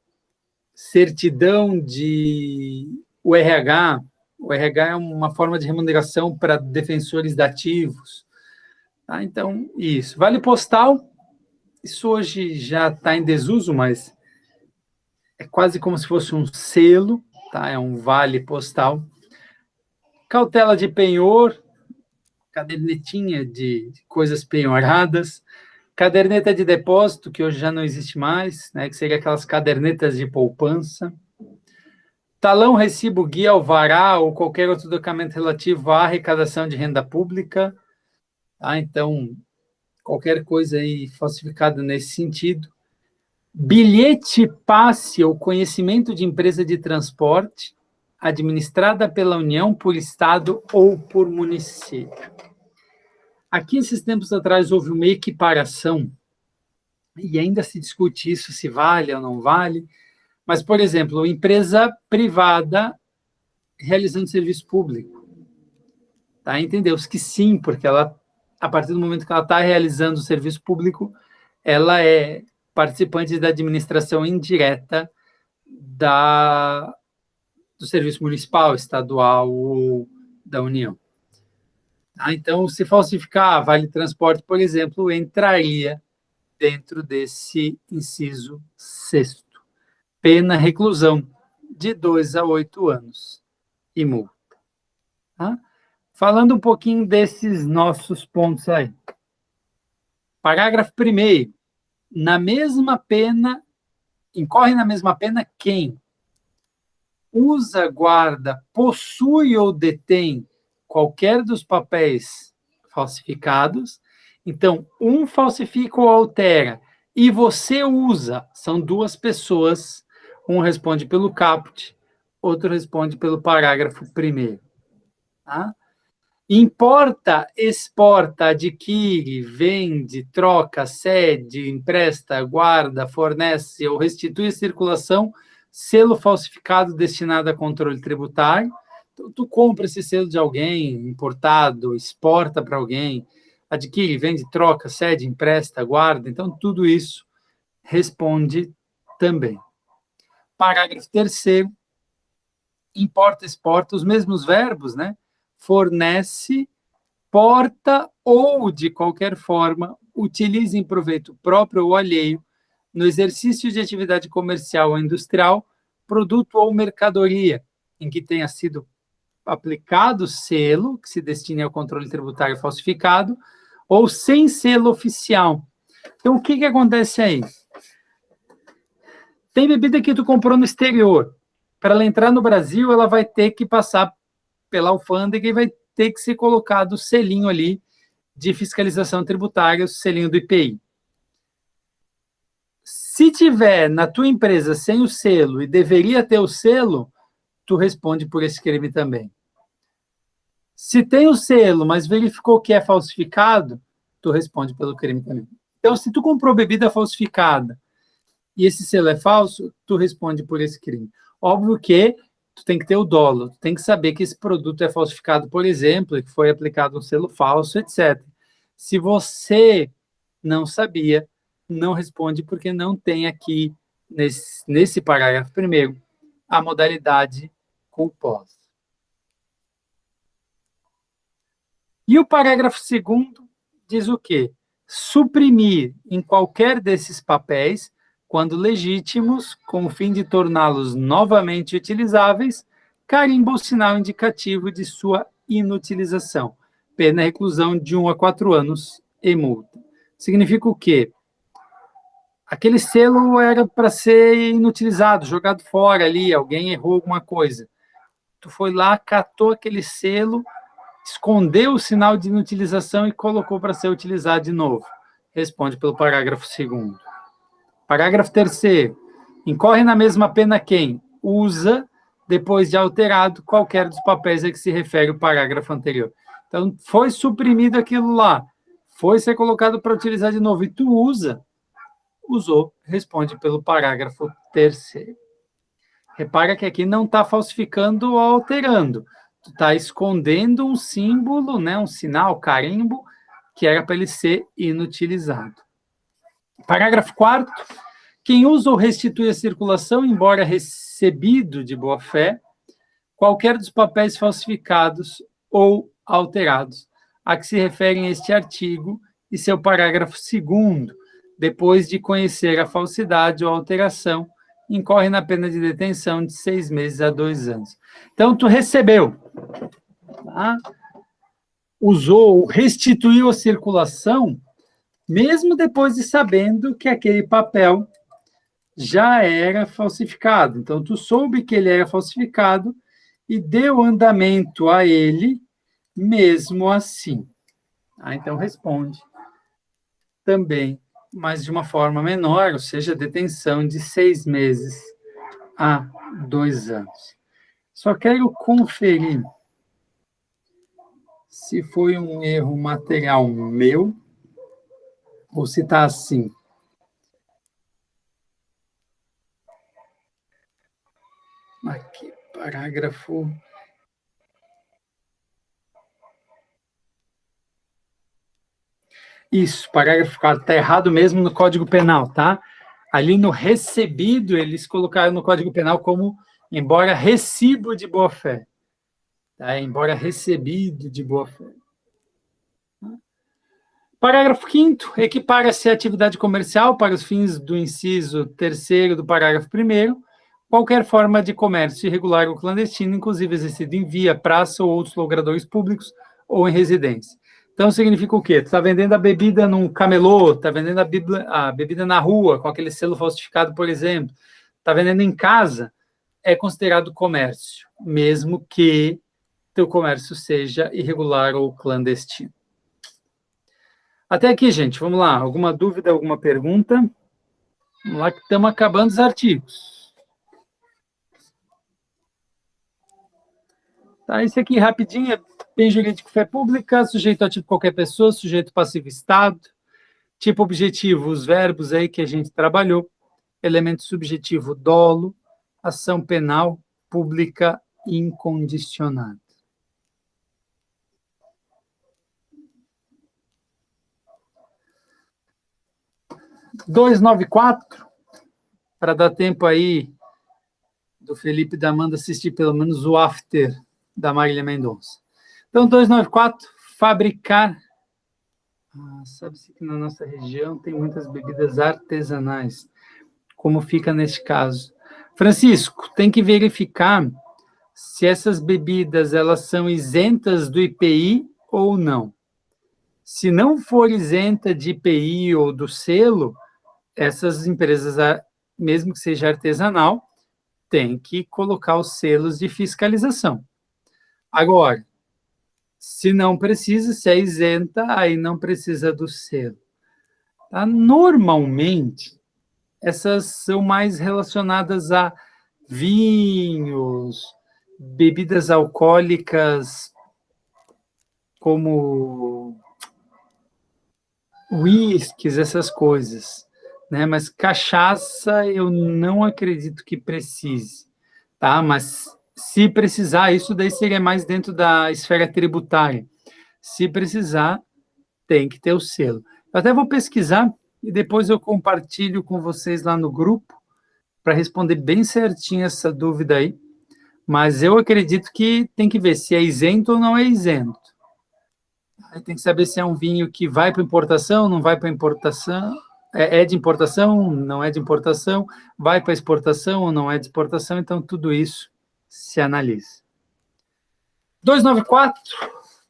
certidão de o RH. O RH é uma forma de remuneração para defensores dativos. Tá? Então, isso. Vale postal, Isso hoje já está em desuso, mas é quase como se fosse um selo, tá? É um vale postal. Cautela de penhor, cadernetinha de coisas penhoradas, caderneta de depósito, que hoje já não existe mais, né? Que seria aquelas cadernetas de poupança. Talão, recibo, guia, alvará ou qualquer outro documento relativo à arrecadação de renda pública. Tá? Então, qualquer coisa aí falsificada nesse sentido. Bilhete, passe ou conhecimento de empresa de transporte administrada pela União, por Estado ou por município. Aqui, esses tempos atrás, houve uma equiparação, e ainda se discute isso, se vale ou não vale, mas, por exemplo, empresa privada realizando serviço público. Tá? Entendeu-se que sim, porque ela, a partir do momento que ela está realizando o serviço público, ela é participante da administração indireta do serviço municipal, estadual ou da União. Tá? Então, se falsificar vale transporte, por exemplo, entraria dentro desse inciso 6º. Pena reclusão de 2 a 8 anos e multa. Tá? Falando um pouquinho desses nossos pontos aí. Parágrafo 1º. Incorre na mesma pena quem usa, guarda, possui ou detém qualquer dos papéis falsificados. Então, um falsifica ou altera e você usa, são duas pessoas, um responde pelo caput, outro responde pelo parágrafo 1º. Tá? Importa, exporta, adquire, vende, troca, cede, empresta, guarda, fornece ou restitui à circulação selo falsificado destinado a controle tributário. Então, tu compra esse selo de alguém, importado, exporta para alguém, adquire, vende, troca, cede, empresta, guarda. Então, tudo isso responde também. Parágrafo 3º. Importa, exporta, os mesmos verbos, né? Fornece, porta ou, de qualquer forma, utiliza em proveito próprio ou alheio, no exercício de atividade comercial ou industrial, produto ou mercadoria, em que tenha sido aplicado selo, que se destine ao controle tributário falsificado, ou sem selo oficial. Então, o que acontece aí? Tem bebida que tu comprou no exterior. Para ela entrar no Brasil, ela vai ter que passar pela alfândega e vai ter que ser colocado o selinho ali de fiscalização tributária, o selinho do IPI. Se tiver na tua empresa sem o selo e deveria ter o selo, tu responde por esse crime também. Se tem o selo, mas verificou que é falsificado, tu responde pelo crime também. Então, se tu comprou bebida falsificada e esse selo é falso, tu responde por esse crime. Óbvio que tu tem que ter o dolo, tu tem que saber que esse produto é falsificado, por exemplo, e que foi aplicado um selo falso, etc. Se você não sabia, não responde, porque não tem aqui, nesse parágrafo 1º, a modalidade culposa. E o parágrafo 2º diz o quê? Suprimir em qualquer desses papéis, quando legítimos, com o fim de torná-los novamente utilizáveis, carimbo ou sinal indicativo de sua inutilização. Pena reclusão de 1 a 4 anos e multa. Significa o quê? Aquele selo era para ser inutilizado, jogado fora ali, alguém errou alguma coisa. Tu foi lá, catou aquele selo, escondeu o sinal de inutilização e colocou para ser utilizado de novo. Responde pelo parágrafo 2º. Parágrafo 3º. Incorre na mesma pena quem usa, depois de alterado, qualquer dos papéis a que se refere o parágrafo anterior. Então, foi suprimido aquilo lá, foi ser colocado para utilizar de novo, e tu usa, usou, responde pelo parágrafo 3º. Repara que aqui não está falsificando ou alterando. Tu está escondendo um símbolo, né, um sinal, carimbo, que era para ele ser inutilizado. Parágrafo 4º. Quem usa ou restitui à circulação, embora recebido de boa-fé, qualquer dos papéis falsificados ou alterados, a que se referem este artigo e seu parágrafo 2º, depois de conhecer a falsidade ou alteração, incorre na pena de detenção de 6 meses a 2 anos. Então, tu recebeu, tá? Usou, restituiu a circulação, mesmo depois de sabendo que aquele papel já era falsificado. Então, tu soube que ele era falsificado e deu andamento a ele mesmo assim. Então, responde também, mas de uma forma menor, ou seja, detenção de 6 meses a 2 anos. Só quero conferir se foi um erro material meu ou se está assim. Aqui, parágrafo. Isso, parágrafo 4, está errado mesmo no Código Penal, tá? Ali no recebido, eles colocaram no Código Penal como embora recibo de boa-fé. Tá? Embora recebido de boa-fé. Parágrafo 5º, equipara-se a atividade comercial para os fins do inciso 3º do parágrafo 1º, qualquer forma de comércio irregular ou clandestino, inclusive exercido em via, praça ou outros logradouros públicos ou em residência. Então, significa o quê? Tu está vendendo a bebida num camelô, está vendendo a bebida na rua, com aquele selo falsificado, por exemplo, está vendendo em casa, é considerado comércio, mesmo que teu comércio seja irregular ou clandestino. Até aqui, gente, vamos lá. Alguma dúvida, alguma pergunta? Vamos lá que estamos acabando os artigos. Tá, esse aqui rapidinho é bem jurídico, fé pública, sujeito ativo qualquer pessoa, sujeito passivo Estado, tipo objetivo, os verbos aí que a gente trabalhou, elemento subjetivo, dolo, ação penal pública incondicionada. R$ 294, para dar tempo aí do Felipe e da Amanda assistir pelo menos o after da Marília Mendonça. Então, 294, fabricar. Sabe-se que na nossa região tem muitas bebidas artesanais. Como fica neste caso? Francisco, tem que verificar se essas bebidas elas são isentas do IPI ou não. Se não for isenta de IPI ou do selo, essas empresas, mesmo que seja artesanal, tem que colocar os selos de fiscalização. Agora, se não precisa, se é isenta, aí não precisa do selo. Tá? Normalmente, essas são mais relacionadas a vinhos, bebidas alcoólicas como uísques, essas coisas, né? Mas cachaça eu não acredito que precise, tá? Mas se precisar, isso daí seria mais dentro da esfera tributária. Se precisar, tem que ter o selo. Eu até vou pesquisar e depois eu compartilho com vocês lá no grupo para responder bem certinho essa dúvida aí. Mas eu acredito que tem que ver se é isento ou não é isento. Aí tem que saber se é um vinho que vai para importação, não vai para importação, é de importação, não é de importação, vai para exportação ou não é de exportação, então tudo isso se analisa. 294,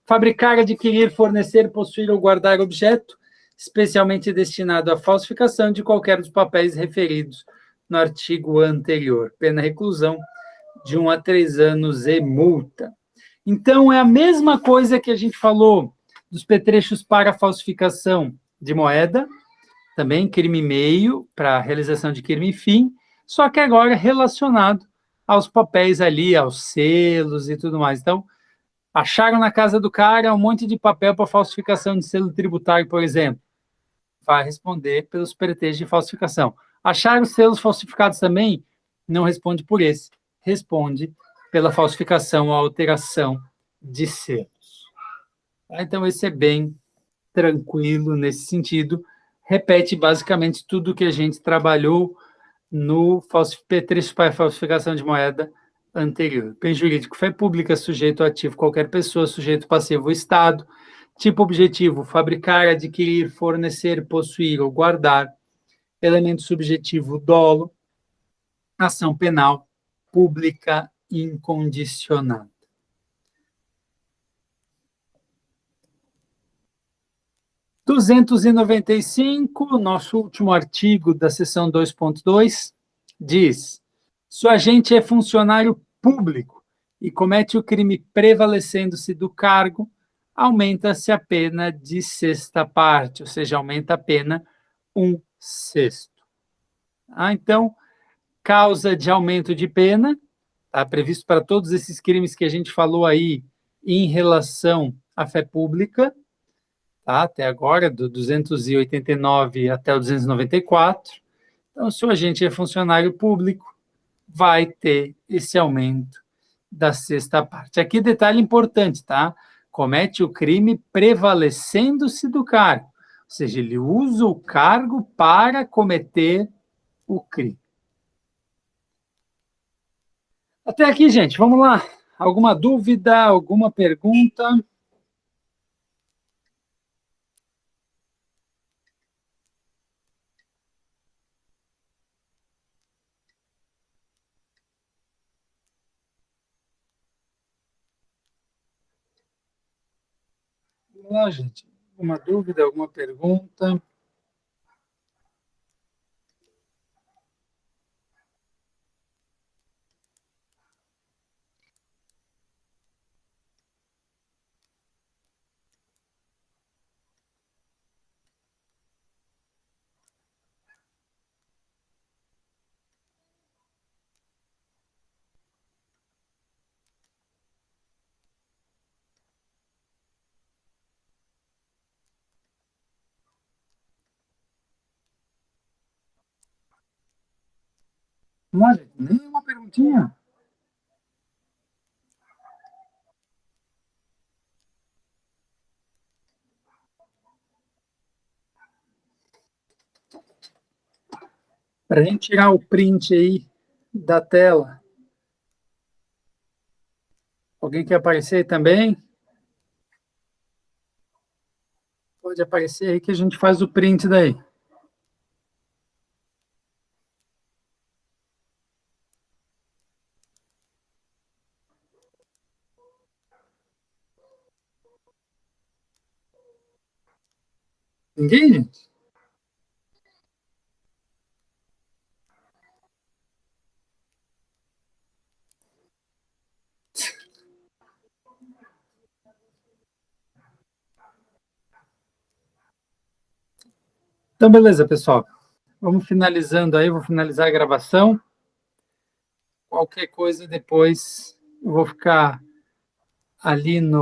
fabricar, adquirir, fornecer, possuir ou guardar objeto, especialmente destinado à falsificação de qualquer dos papéis referidos no artigo anterior. Pena reclusão de 1 a 3 anos e multa. Então, é a mesma coisa que a gente falou dos petrechos para falsificação de moeda, também crime meio, para realização de crime fim, só que agora relacionado aos papéis ali, aos selos e tudo mais. Então, acharam na casa do cara um monte de papel para falsificação de selo tributário, por exemplo. Vai responder pelos pretextos de falsificação. Acharam selos falsificados também? Não responde por esse. Responde pela falsificação ou alteração de selos. Então, esse é bem tranquilo nesse sentido. Repete basicamente tudo que a gente trabalhou no petrecho para falsificação de moeda anterior. Bem jurídico, fé pública, sujeito ativo, qualquer pessoa, sujeito passivo, Estado. Tipo objetivo, fabricar, adquirir, fornecer, possuir ou guardar. Elemento subjetivo, dolo. Ação penal pública incondicionada. R$ 295, nosso último artigo da seção 2.2, diz: se o agente é funcionário público e comete o crime prevalecendo-se do cargo, aumenta-se a pena de sexta parte, ou seja, aumenta a pena 1/6. Então, causa de aumento de pena, está previsto para todos esses crimes que a gente falou aí em relação à fé pública, tá? Até agora, do 289 até o 294. Então, se o agente é funcionário público, vai ter esse aumento da sexta parte. Aqui, detalhe importante, tá? Comete o crime prevalecendo-se do cargo, ou seja, ele usa o cargo para cometer o crime. Até aqui, gente, vamos lá. Alguma dúvida, alguma pergunta? Vamos lá, gente. Alguma dúvida, alguma pergunta? Vamos lá, gente. Nenhuma perguntinha? Para a gente tirar o print aí da tela. Alguém quer aparecer também? Pode aparecer aí que a gente faz o print daí. Ninguém, gente? Então, beleza, pessoal. Vamos finalizando aí, vou finalizar a gravação. Qualquer coisa depois eu vou ficar ali no